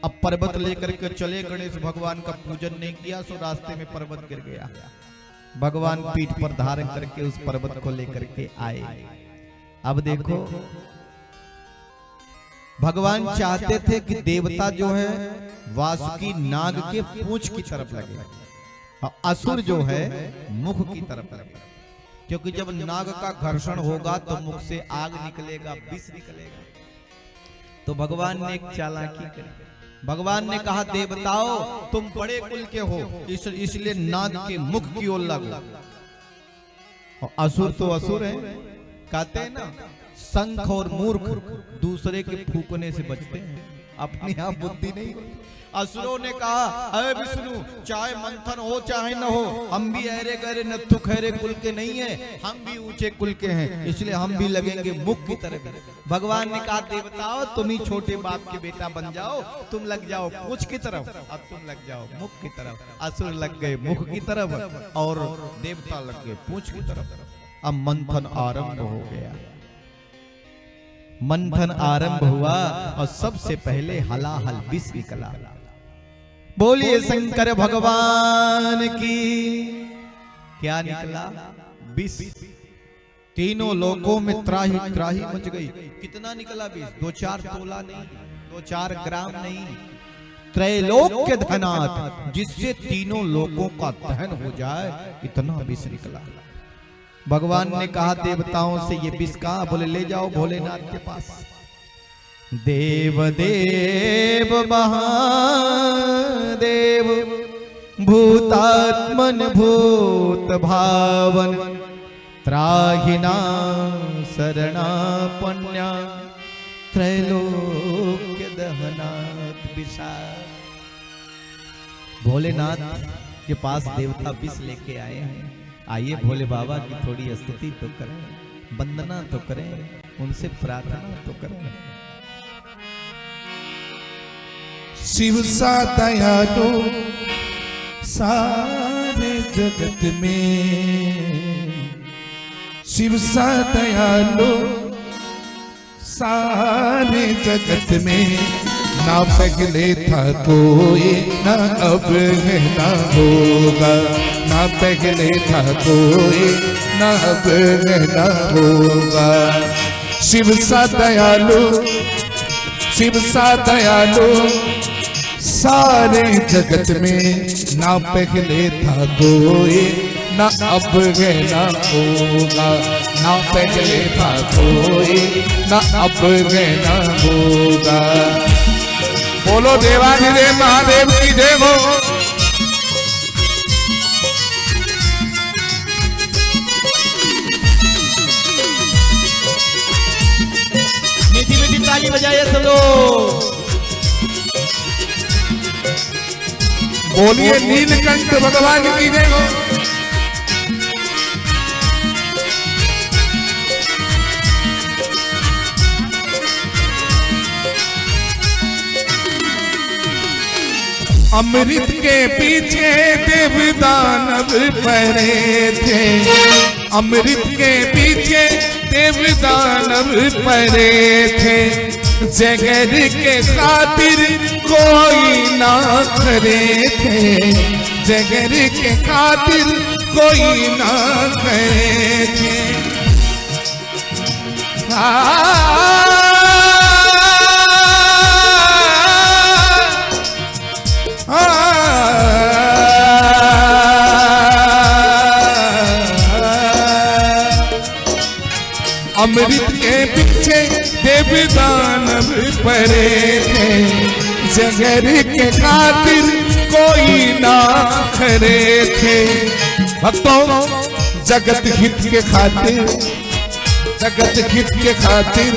अब पर्वत लेकर के चले, गणेश भगवान का पूजन नहीं किया सो रास्ते में पर्वत गिर गया। भगवान पीठ पर धारण करके उस पर्वत को लेकर के आए। अब देखो भगवान चाहते थे कि देवता जो है वासुकी नाग के पूंछ की तरफ लगे और असुर जो है मुख की तरफ लगे, क्योंकि जब नाग का घर्षण होगा तो मुख से आग निकलेगा, विष निकलेगा। तो भगवान ने एक चालाकी करी। भगवान ने कहा देवताओं तुम बड़े कुल के हो, इसलिए नाग के मुख की ओर लगो। और असुर तो असुर है, कहते हैं ना संख और मूर्ख दूसरे के फूकने से बचते हैं, अपनी आप बुद्धि नहीं होती। असुरों ने कहा अरे विष्णु चाहे मंथन हो चाहे न हो, हम भी अरे गरे नत्थु खैरे कुल के नहीं है, हम भी ऊंचे कुल के हैं, इसलिए हम भी लगेंगे मुख की तरफ। भगवान ने कहा देवताओं तुम ही छोटे बाप के बेटा बन जाओ, तुम लग जाओ पूंछ की तरफ और तुम लग जाओ मुख की तरफ। असुर लग गए मुख की तरफ और देवता लग गए पूंछ की तरफ। अब मंथन आरंभ हो गया। मंथन आरंभ हुआ और सबसे पहले हलाहल विष निकला। बोलिए शंकर भगवान की। क्या निकला? विष। तीनों लोकों में त्राही त्राही मच गई। कितना निकला विष? 2-4 तोला नहीं, 2-4 ग्राम नहीं, त्रैलोक्य धनात्, जिससे तीनों लोकों का दहन हो जाए, इतना विष निकला। भगवान ने कहा देवताओं से ये विष कहां? बोले ले जाओ भोलेनाथ के पास। देव देव महादेव भूतात्मन भूत भावन त्राहिना शरणापन्या त्रैलोक्य दहनात् विषा। भोलेनाथ के पास देवता विष लेके आए हैं। आइए भोले बाबा की थोड़ी स्तुति तो करें, वंदना तो करें, उनसे प्रार्थना तो करें। शिव सा दयालु सारे जगत में, शिव सा दयालु सारे जगत में, ना पहले था कोई ना अब है ना होगा, ना पहले था कोई ना अब है ना होगा। शिव सा दयालु, शिव सा दयालु सारे जगत में, ना पहले था कोई ना अब है ना होगा, ना पहले था कोई ना अब है ना होगा। बोलो देवाधिदेव महादेव की जय हो। मीठी मीठी ताली बजाइए सब लोग। बोलिए नीलकंठ भगवान की जय हो। अमृत के पीछे देव दानव पड़े थे, अमृत के पीछे देव दानव पड़े थे, जगर के खातिर कोई ना करे थे, जगर के खातिर कोई ना करे थे। अमृत के पीछे देव दानव परे थे, जहर के खातिर कोई ना खरे थे। भक्तों, जगत हित के खातिर, जगत हित के खातिर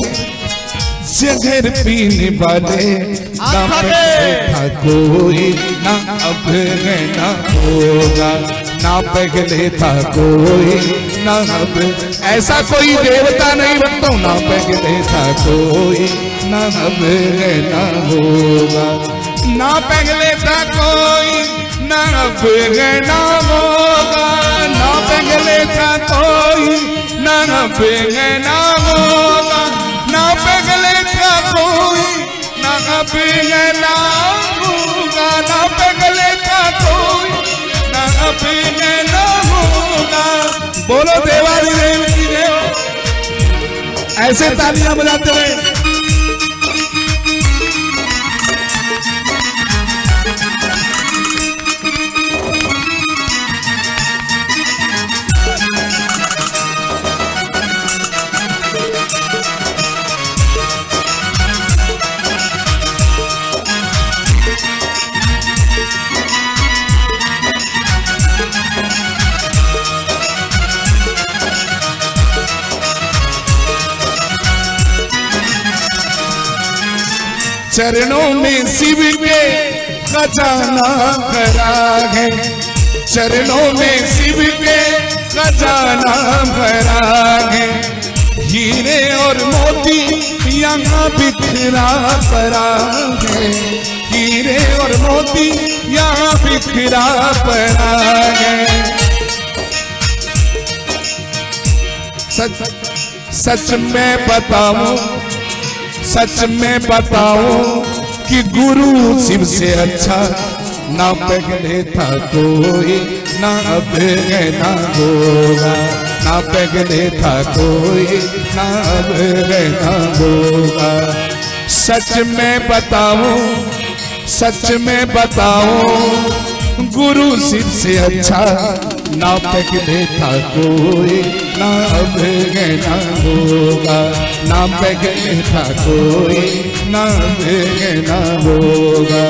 जहर पीने वाले ना पहले था कोई, ना अब है ना होगा, ना पहले था कोई ना अब। ऐसा कोई देवता नहीं बनता, ना पहले था कोई ना अब है ना होगा, ना पहले था कोई ना अब है ना होगा, ना पहले था कोई ना अब है ना होगा, ना पहले था कोई ना अब है ना होगा, ना पहले था कोई ना अब है ना होगा। बोलो देवारी देव की देव। ऐसे तालियां बजाते हुए चरणों में शिव के खजाना भरा है, चरणों में शिव के खजाना भरा है, हीरे और मोती यहाँ बिखरा पड़ा है, हीरे और मोती यहाँ बिखरा पड़ा है। सच सच में बताऊं, सच में बताऊं कि गुरु शिव से अच्छा ना पहले था कोई ना अब है ना होगा, ना पहले था कोई ना अब है ना होगा। सच में बताऊं, सच में बताऊं गुरु शिव से अच्छा ना पहले था कोई ना अब है ना होगा, ना पहले था कोई ना अब है ना होगा।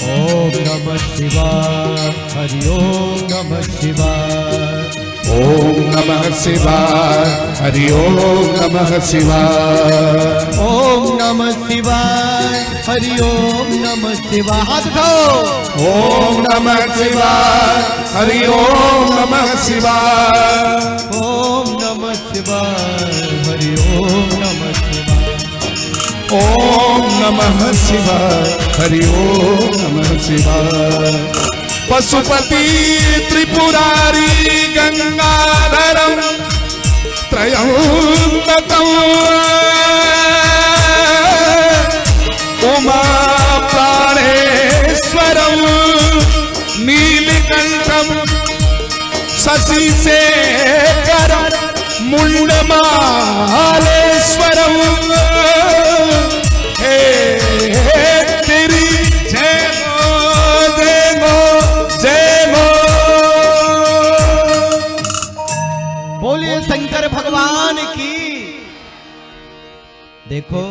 ओम नमः शिवाय, हरि ओम नमः शिवाय, ओम नमः शिवाय, हरि ओम नमः शिवाय, ओम नमः शिवाय, हरि ओम नमः शिवाय। हाथ उठाओ। ओम नमः शिवाय, हरि ओम नमः शिवाय, ओम नमः शिवाय, हरि ओम नमः शिवाय, ओम नमः शिवाय, हरि ओम नमः शिवाय। पशुपति त्रिपुरारी गंगाधरम त्रयंबकम उमा प्राणेश्वरम नीलकंठम शशिशेखरम मुंडमालेश्वरम। हे तेरी जय हो, जय हो, जय हो। बोलिए शंकर भगवान की। देखो,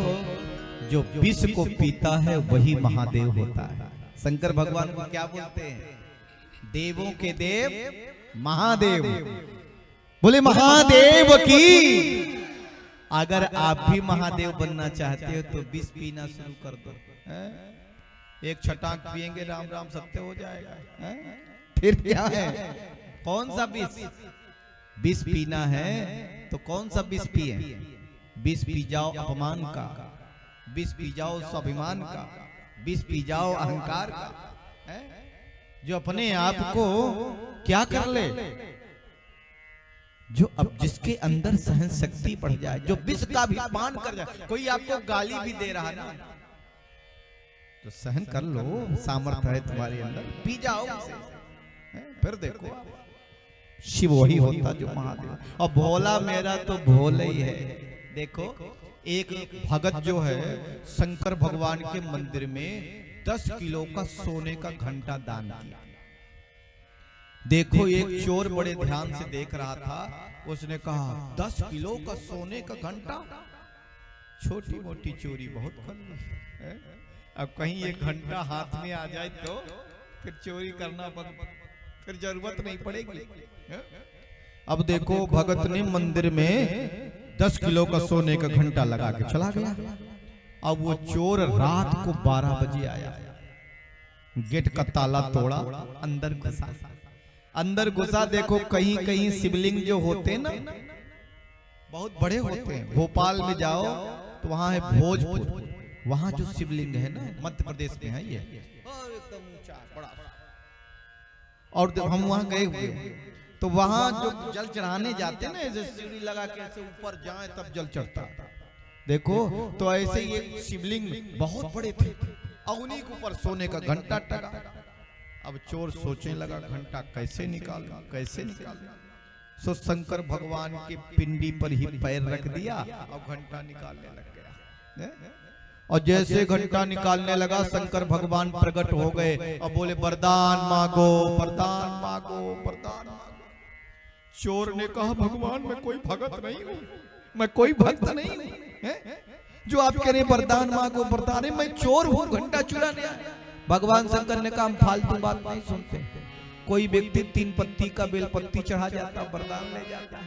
जो विष को पीता है वही महादेव होता है। शंकर भगवान को क्या बोलते हैं? देवों के देव महादेव। बोले महादेव की। अगर आप भी महादेव बनना चाहते हो तो विष पीना शुरू कर दो। एक छटाक पिएंगे, राम राम सत्य हो जाएगा। फिर क्या है? कौन सा विष? विष पीना है तो कौन सा विष पिए? विष पी जाओ अपमान का, विष पी जाओ स्वाभिमान का, विष पी जाओ अहंकार का, जो अपने आप को क्या कर ले, जो अब जिसके अंदर सहन शक्ति बढ़ जाए, जो विष का भी पान कर जाए। कोई आपको गाली भी दे रहा ना तो सहन कर लो, सामर्थ्य है तुम्हारे अंदर, पी जाओ उसे। फिर देखो शिव वही होता जो महादेव। और भोला मेरा तो भोला ही है। देखो, एक भगत जो है शंकर भगवान के मंदिर में 10 किलो का सोने का घंटा दान किया। देखो एक चोर बड़े ध्यान से देख रहा था, उसने कहा 10 किलो का सोने का घंटा, छोटी मोटी चोरी बहुत कर ली, अब कहीं एक घंटा हाथ में आ जाए तो फिर चोरी करना बंद, फिर जरूरत नहीं पड़ेगी। अब देखो भगत ने मंदिर में 10 किलो का सोने का घंटा लगा के चला गया। अब वो चोर रात को 12 बजे आया, गेट का ताला तोड़ा, अंदर घुसा। अंदर घुसा, देखो कहीं कहीं शिवलिंग जो होते हैं ना बहुत बड़े होते हैं, भोपाल में जाओ तो वहां है भोजपुर, वहां जो शिवलिंग है ना मध्य प्रदेश में है ये एकदम ऊंचा बड़ा। और जब हम वहां गए हुए तो वहां जो जल चढ़ाने जाते हैं ना, ऐसे सीढ़ी लगा के ऐसे ऊपर जाए तब जल चढ़ता, देखो तो ऐसे ही एक शिवलिंग बहुत बड़े थे और उन्हीं के ऊपर सोने का घंटा टगा। अब चोर सोचने लगा घंटा कैसे निकालूं, कैसे निकालूं। सो शंकर भगवान के पिंडी पर ही पैर रख दिया और घंटा निकालने लग गया। और जैसे घंटा निकालने लगा शंकर भगवान प्रकट हो गए और बोले वरदान मांगो, वरदान मांगो, वरदान मांगो। चोर ने कहा भगवान मैं कोई भगत नहीं हूँ, मैं कोई भक्त नहीं हूँ, जो आप कह रहे वरदान मांगो वरदान है, मैं चोर हूँ, घंटा चुराने आया। भगवान शंकर ने कहा हम फालतू बात नहीं सुनते। कोई व्यक्ति 3 पत्ती का बेलपत्ती चढ़ा जाता है वरदान ले जाता है,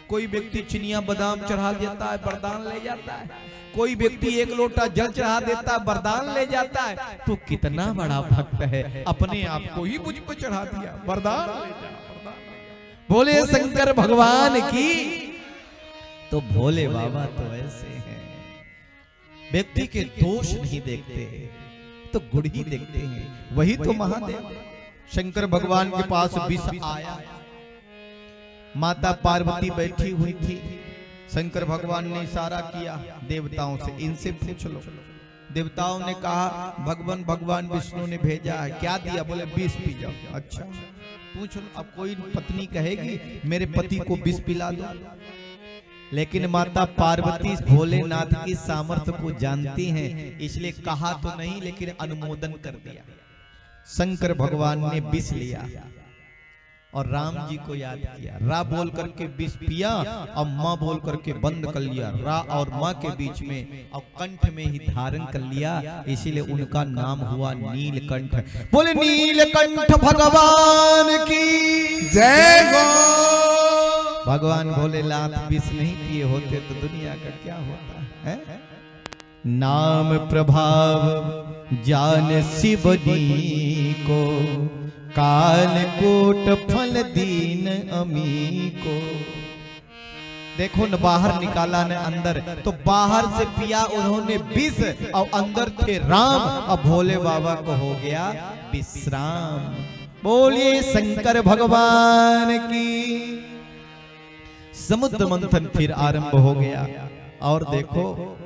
कोई व्यक्ति चिनिया बादाम चढ़ा देता है वरदान ले जाता है, कोई व्यक्ति 1 लोटा जल चढ़ा देता है वरदान ले जाता है। तो कितना बड़ा भक्त है, अपने आप को ही मुझ पर चढ़ा दिया, वरदान ले जा। बोले शंकर भगवान की। तो भोले बाबा तो ऐसे हैं, व्यक्ति के दोष नहीं देखते तो गुण ही देखते हैं, वही तो महादेव। शंकर भगवान के पास विष आया, माता पार्वती बैठी हुई थी, शंकर भगवान ने इशारा किया देवताओं से इनसे पूछ लो। देवताओं ने कहा भगवान विष्णु ने भेजा है, क्या दिया? बोले विष पी जाओ। अच्छा पूछ लो। अब कोई पत्नी कहेगी मेरे पति को विष पिला दो, लेकिन माता पार्वती भोलेनाथ की सामर्थ्य को जानती हैं, इसलिए कहा तो नहीं लेकिन अनुमोदन कर दिया। शंकर भगवान ने विष लिया और राम जी को याद किया, रा बोल करके विष पिया और माँ बोल करके बंद कर लिया, रा और माँ के बीच में, और कंठ में ही धारण कर लिया, इसीलिए उनका नाम हुआ नीलकंठ। बोले नीलकंठ भगवान की जय गो। भगवान भोलेनाथ विष नहीं पिए होते तो दुनिया का क्या होता है? नाम प्रभाव जान शिवनी को, काल कोट फल दीन अमी को। देखो न बाहर निकाला न अंदर, तो बाहर से पिया उन्होंने विष और अंदर थे राम, और भोले बाबा को हो गया विश्राम। बोलिए शंकर भगवान की। समुद्र मंथन फिर आरंभ हो गया, और देखो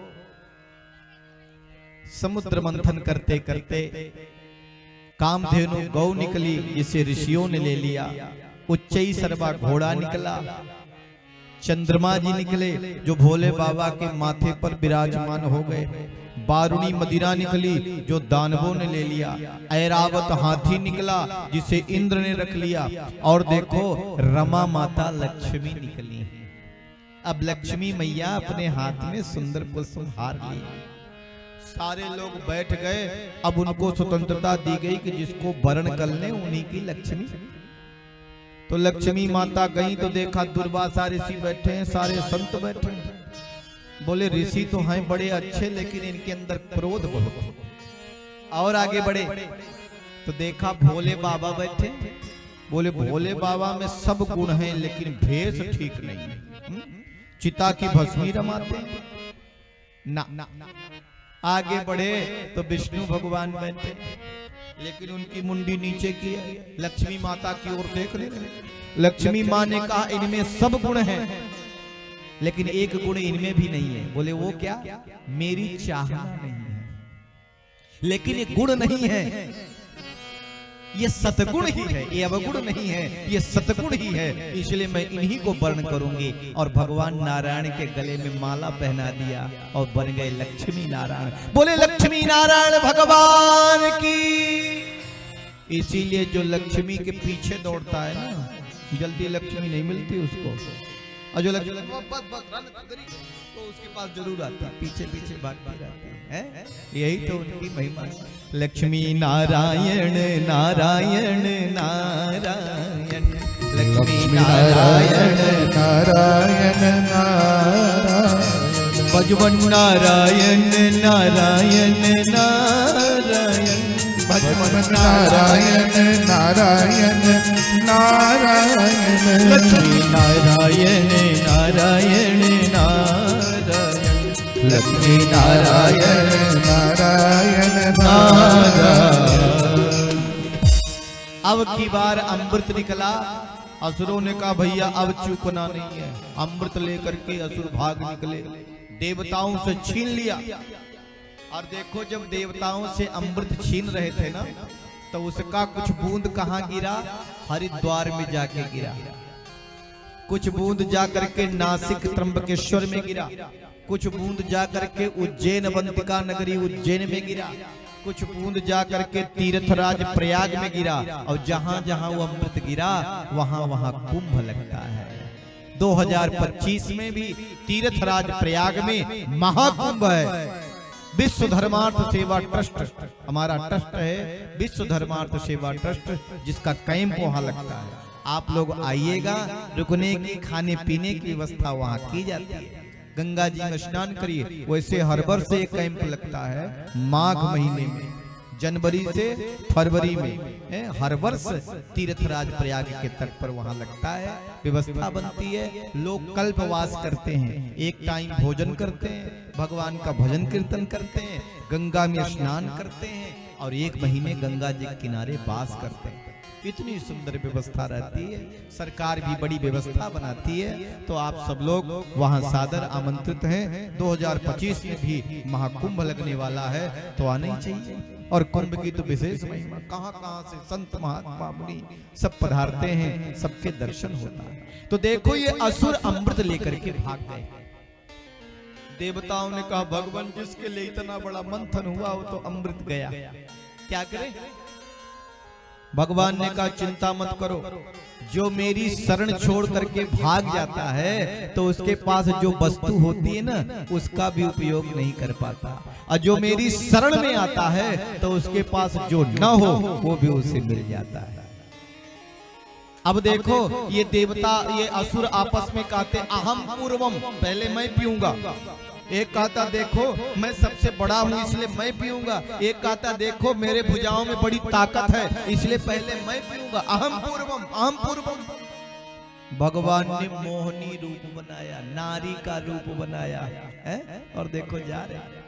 समुद्र मंथन करते करते कामधेनु गौ निकली, जिसे ऋषियों ने ले लिया। उच्चई सर्वा घोड़ा निकला, चंद्रमा जी निकले जो भोले बाबा के माथे पर विराजमान हो गए। बारुणी मदिरा निकली जो दानवों ने ले लिया। ऐरावत हाथी निकला जिसे इंद्र ने रख लिया। और देखो रमा माता लक्ष्मी निकली। अब लक्ष्मी मैया अपने हाथ में सुंदर पुष्प हार ली। सारे लोग बैठ गए। अब उनको स्वतंत्रता दी गई कि जिसको वर्ण कर ले उन्हीं की लक्ष्मी। तो लक्ष्मी माता गई तो देखा दुर्वासा ऋषि बैठे हैं, सारे संत बैठे हैं। बोले ऋषि तो हैं बड़े अच्छे, लेकिन इनके अंदर क्रोध बहुत। और आगे बढ़े तो देखा भोले बाबा बैठे। बोले भोले बाबा में सब गुण हैं, लेकिन भेष ठीक नहीं है। चिता की भस्मी रमाते ना। आगे बढ़े तो विष्णु भगवान बैठे, लेकिन उनकी मुंडी नीचे की है। लक्ष्मी माता की ओर देख रहे। लक्ष्मी माँ ने कहा इनमें सब गुण हैं, लेकिन एक गुण इनमें भी नहीं है। बोले वो क्या? मेरी चाहना नहीं है, लेकिन ये गुण नहीं है, ये सतगुण ही है, ये अवगुण नहीं है, ये सतगुण ही है, इसलिए मैं इन्हीं को वर्ण करूंगी। और भगवान नारायण के गले में माला पहना दिया और बन गए लक्ष्मी नारायण। बोले लक्ष्मी नारायण भगवान की। इसीलिए जो लक्ष्मी के पीछे दौड़ता है ना, जल्दी लक्ष्मी नहीं मिलती उसको। और जो लक्ष्मी तो उसके पास जरूर आती है, पीछे पीछे भागती रहती है। यही तो उनकी महिमा है। लक्ष्मी नारायण नारायण नारायण, लक्ष्मी नारायण नारायण नारायण, भजवन नारायण नारायण नारायण, भजवन नारायण नारायण नारायण, लक्ष्मी नारायण नारायण नारायण, लक्ष्मी नारायण नारायण नारायण। अब की बार अमृत निकला। असुरों ने कहा भैया अब चूकना नहीं है। अमृत लेकर के असुर भाग निकले, देवताओं से छीन लिया। और देखो जब देवताओं से अमृत छीन रहे थे ना, तो उसका कुछ बूंद कहाँ गिरा? हरिद्वार में जाके गिरा। कुछ बूंद जाकर के नासिक त्र्यंबकेश्वर में गिरा, कुछ बूंद जाकर के उज्जैन अवंतिका नगरी उज्जैन में गिरा, कुछ बूंद जाकर के तीर्थराज प्रयाग में गिरा। और जहां जहां वो अमृत गिरा वहां वहां कुंभ लगता है। 2025 में भी तीर्थराज प्रयाग में महाकुंभ है। विश्व धर्मार्थ सेवा ट्रस्ट हमारा ट्रस्ट है, विश्व धर्मार्थ सेवा ट्रस्ट, जिसका कैंप वहां लगता है। आप लोग आइएगा, रुकने की खाने पीने की व्यवस्था वहां की जाती है। गंगा जी में स्नान करिए। वैसे हर वर्ष एक कैंप लगता है माघ महीने में, जनवरी से फरवरी में हर वर्ष तीर्थराज प्रयाग के तट पर वहां लगता है। व्यवस्था बनती है, लोग कल्पवास करते हैं, एक टाइम भोजन करते हैं, भगवान का भजन कीर्तन करते हैं, गंगा में स्नान करते हैं और एक महीने गंगा जी के किनारे वास करते हैं। इतनी सुंदर व्यवस्था रहती है। सरकार भी बड़ी व्यवस्था बनाती है। तो आप सब लोग वहां सादर आमंत्रित हैं। 2025 में भी महाकुंभ लगने वाला है, तो आना ही चाहिए। और कुंभ की तो विशेष महिमा, कहां कहां से संत महात्मा मुनि सब पधारते हैं, सबके दर्शन होता है। तो देखो ये असुर अमृत लेकर के भाग गए। देवताओं ने कहा भगवान जिसके लिए इतना बड़ा मंथन हुआ वो तो अमृत गया, क्या करें? भगवान ने कहा चिंता मत करो, जो मेरी शरण छोड़ करके भाग जाता है तो उसके पास जो वस्तु होती है ना उसका भी उपयोग नहीं कर पाता, और जो मेरी शरण में आता है तो उसके पास जो न हो वो भी उसे मिल जाता है। अब देखो ये देवता ये असुर आपस में कहते अहम पूर्वम, पहले मैं पीऊंगा। एक कहता देखो मैं सबसे बड़ा हूं इसलिए मैं पीऊंगा। एक कहता देखो मेरे भुजाओं में बड़ी ताकत है इसलिए पहले मैं पीऊंगा। अहम पूर्वम अहम पूर्वम। भगवान ने मोहनी रूप बनाया, नारी का रूप बनाया है। और देखो जा रहे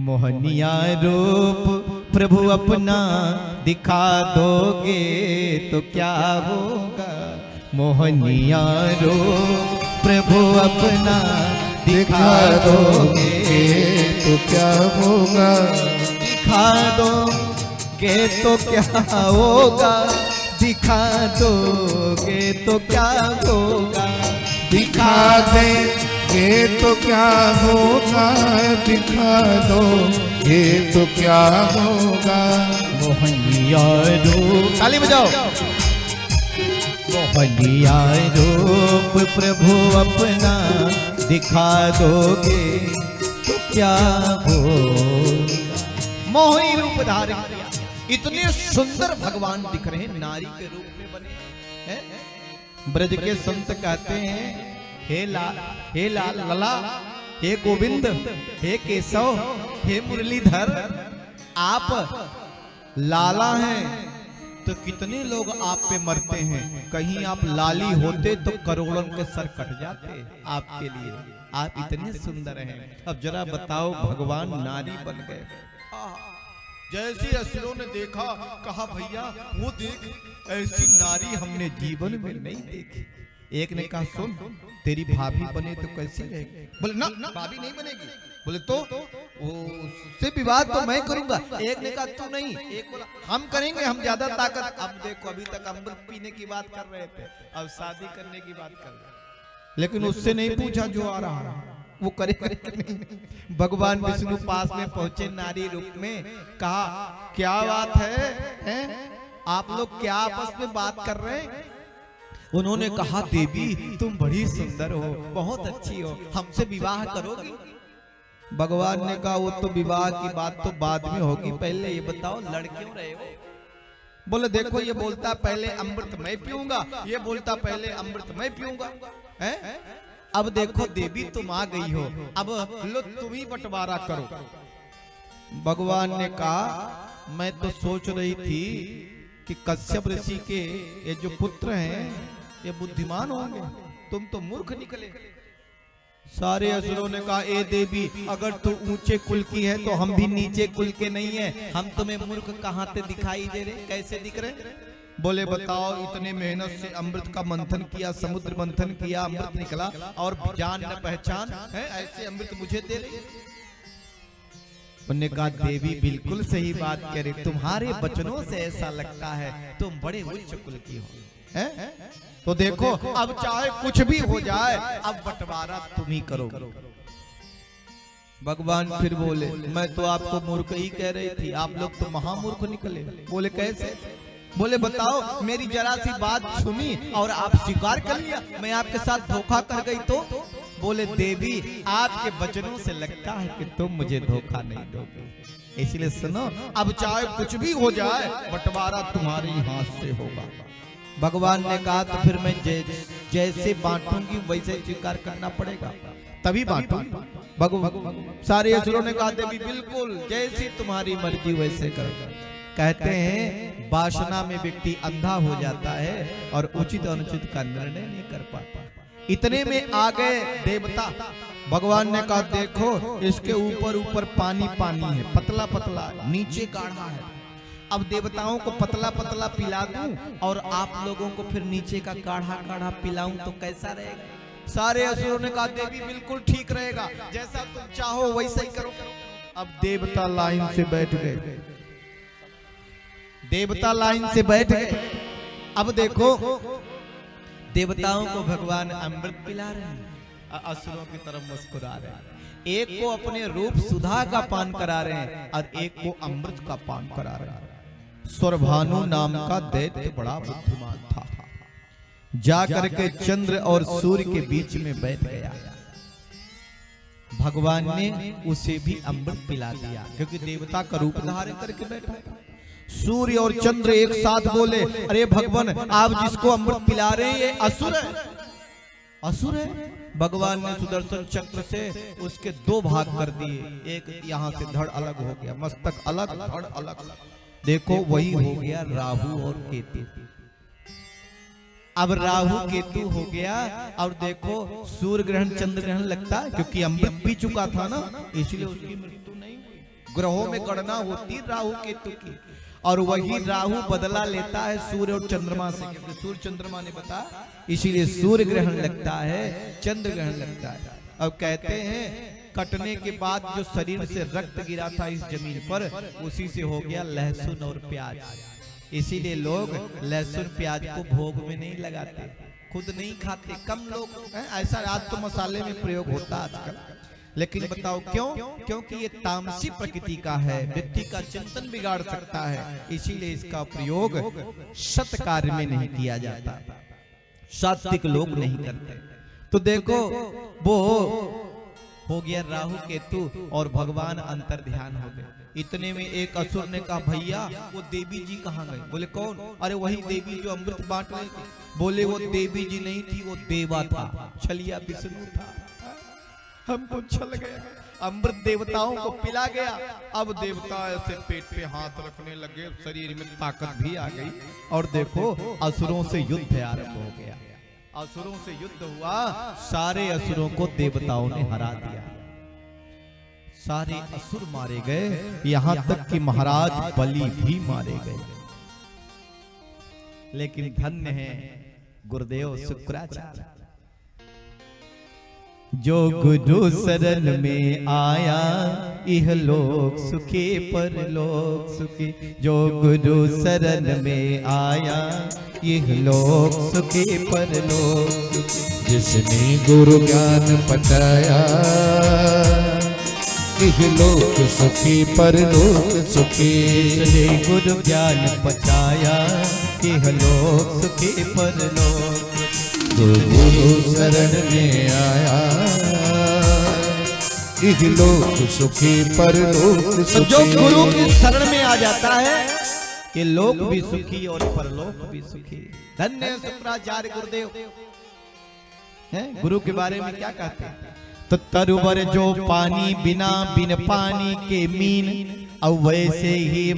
मोहनिया रूप प्रभु अपना दिखा दोगे तो क्या होगा। मोहनिया रूप प्रभु अपना दिखा दोगे तो क्या होगा। दिखा दोगे तो क्या होगा, दिखा दोगे तो क्या होगा। दिखा देंगे तो क्या होगा, दिखा दोगे तो क्या होगा। मोहनिया रूप, ताली बजाओ। मोहनिया रूप प्रभु अपना दिखा दोगे तो क्या होगा। मोहिनी रूप धारण किया, इतने सुंदर भगवान दिख रहे हैं, नारी के रूप में बने हैं। ब्रज के संत कहते हैं हे लाल लला, हे गोविंद, हे केशव, हे मुरलीधर, आप लाला हैं तो कितने लोग आप पे मरते हैं। कहीं आप लाली होते तो करोड़ों के सर कट जाते आपके लिए। आप इतने सुंदर हैं। अब जरा बताओ भगवान नारी बन गए। जैसे असुरों ने देखा कहा भैया वो देख, ऐसी नारी हमने जीवन में नहीं देखी। एक ने कहा सुन तेरी भाभी बने तो कैसी रहेगी। बोले ना भाभी नहीं बनेगी। बोले तो उससे विवाद तो मैं करूंगा। एक ने कहा तू नहीं, एक बोला हम करेंगे, हम ज्यादा ताकत। अब देखो अभी तक अमृत पीने की बात कर रहे थे, अब शादी करने की बात कर रहे। लेकिन उससे नहीं पूछा जो आ रहा है वो करेगा नहीं। भगवान विष्णु पास में पहुंचे नारी रूप में, कहा क्या बात है? आप लोग क्या आपस में बात कर रहे हैं? उन्होंने कहा देवी तुम बड़ी सुंदर हो, बहुत अच्छी हो, हमसे विवाह करोगी? भगवान ने कहा वो तो विवाह की बात तो बाद में होगी, पहले ये बताओ लड़ क्यों रहे हो? बोले देखो ये बोलता पहले अमृत मैं पीऊंगा, ये बोलता पहले अमृत मैं पीऊंगा। हैं? अब देखो देवी तुम आ गई हो, अब लो तुम ही बंटवारा करो। भगवान ने कहा मैं तो सोच रही थी कि कश्यप ऋषि के ये जो पुत्र हैं ये बुद्धिमान होंगे, तुम तो मूर्ख निकले। सारे असुरों ने कहा ए देवी अगर तू ऊंचे कुल की है तो हम भी नीचे कुल के नहीं है, हम तुम्हें मूर्ख कहां से दिखाई दे रहे, कैसे दिख रहे? बोले बताओ इतने मेहनत से अमृत का मंथन किया, समुद्र मंथन किया, अमृत निकला और जान न पहचान है, ऐसे अमृत मुझे दे रही? उन्होंने कहा देवी बिल्कुल सही बात कह रही, तुम्हारे वचनों से ऐसा लगता है तुम बड़े उच्च कुल की हो। है? तो देखो अब चाहे कुछ भी हो जाए अब बंटवारा तुम ही करो। भगवान फिर बोले मैं तो आपको मूर्ख ही कह रही थी, आप लोग तो महामूर्ख निकले। बोले कैसे? बोले बताओ मेरी जरा सी बात सुनी और आप स्वीकार कर लिया, मैं आपके साथ धोखा कर गई तो? बोले देवी आपके वचनों से लगता है कि तुम मुझे धोखा नहीं दोगे, इसलिए सुनो अब चाहे कुछ भी हो जाए बंटवारा तुम्हारे हाथ से होगा। भगवान ने कहा तो फिर मैं जैसे बांटूंगी वैसे स्वीकार करना पड़ेगा, तभी बांटूंगी। सारे असुरों ने कहा देवी बिल्कुल जैसी तुम्हारी मर्जी वैसे करो। कहते हैं वासना में व्यक्ति अंधा हो जाता है और उचित अनुचित का निर्णय नहीं कर पाता। इतने में आ गए देवता। भगवान ने कहा देखो इसके ऊपर ऊपर पानी पानी है, पतला पतला, नीचे गाढ़ा है। अब देवताओं को पतला पतला पिला दूं और आप लोगों को फिर नीचे का गाढ़ा गाढ़ा पिलाऊं तो कैसा रहेगा? सारे असुरों ने कहा देवी बिल्कुल ठीक रहेगा, जैसा तुम चाहो वैसा ही करो। अब देवता लाइन से बैठ गए, देवता लाइन से बैठ गए। अब देखो देवताओं को भगवान अमृत पिला रहे हैं, असुरों की तरफ मुस्कुरा रहे हैं। एक को अपने रूप सुधा का पान करा रहे हैं और एक को अमृत का पान करा रहे हैं। स्वरभानु नाम का दैत्य बड़ा बुद्धिमान था, जाकर के चंद्र और सूर्य के बीच में बैठ गया। भगवान ने उसे भी अमृत पिला दिया क्योंकि देवता का रूप धारण करके बैठा। सूर्य और चंद्र एक साथ बोले अरे भगवान आप जिसको अमृत पिला रहे हैं ये असुर है, असुर है। भगवान ने सुदर्शन चक्र से उसके दो भाग कर दिए, एक यहाँ से धड़ अलग हो गया, मस्तक अलग, धड़ अलग। देखो वही हो गया राहु और केतु। अब राहु केतु हो गया और देखो सूर्य ग्रहण चंद्र ग्रहण लगता है क्योंकि अमृत पी चुका था ना, इसलिए उसकी मृत्यु नहीं हुई। ग्रहों में गणना होती राहु केतु की और वही राहु बदला लेता है सूर्य और चंद्रमा से, क्योंकि सूर्य चंद्रमा ने बताया, इसीलिए सूर्य ग्रहण लगता है, चंद्र ग्रहण लगता है। अब कहते हैं कटने के बाद जो शरीर से रक्त गिरा था इस जमीन पर, उसी से हो गया लहसुन और प्याज। इसीलिए लोग लहसुन प्याज को भोग में नहीं लगाते, खुद नहीं खाते, कम लोग। ऐसा आज तो मसाले में प्रयोग होता आजकल, लेकिन बताओ क्यों? क्योंकि ये तामसी प्रकृति का है, व्यक्ति का चिंतन बिगाड़ सकता है, इसीलिए इसका प्रयोग सत कार्य में नहीं किया जाता, सात्विक लोग नहीं करते। तो देखो वो हो गया राहु केतु और भगवान अंतर ध्यान हो गए। इतने में एक असुर ने कहा भैया वो देवी जी कहाँ गए? बोले कौन? अरे वही देवी जो अमृत बांट रहे थे। बोले वो देवी जी नहीं थी, वो देवा था, छलिया विष्णु था, हमको छल गया, अमृत देवताओं को पिला गया। अब देवता ऐसे पेट पे हाथ रखने लगे, शरीर में ताकत भी आ गई और देखो असुरों से युद्ध आरंभ हो गया। असुरों से युद्ध हुआ, सारे असुरों को देवताओं ने हरा दिया, सारे असुर मारे गए, यहां तक कि महाराज बलि भी मारे गए। लेकिन धन्य है गुरुदेव शुक्राचार्य, जो गुरु शरण में आया इहलोक सुखी परलोक सुखी। जो गुरु शरण में आया इहलोक सुखी परलोक सुखी। जिसने गुरु ज्ञान पताया इहलोक सुखी परलोक सुखी। इसने गुरु ज्ञान पचाया इहलोक सुखी परलोक। जो गुरु शरण में आया इहलोक सुखी परलोक तो सुखी। जो गुरु की शरण में आ जाता है कि लोक भी सुखी और परलोक भी सुखी। धन्य शुक्राचार्य गुरुदेव हैं। गुरु के बारे में क्या कहते हैं? तो तरुवर जो पानी बिना बिन पानी के मीन, अब वैसे ही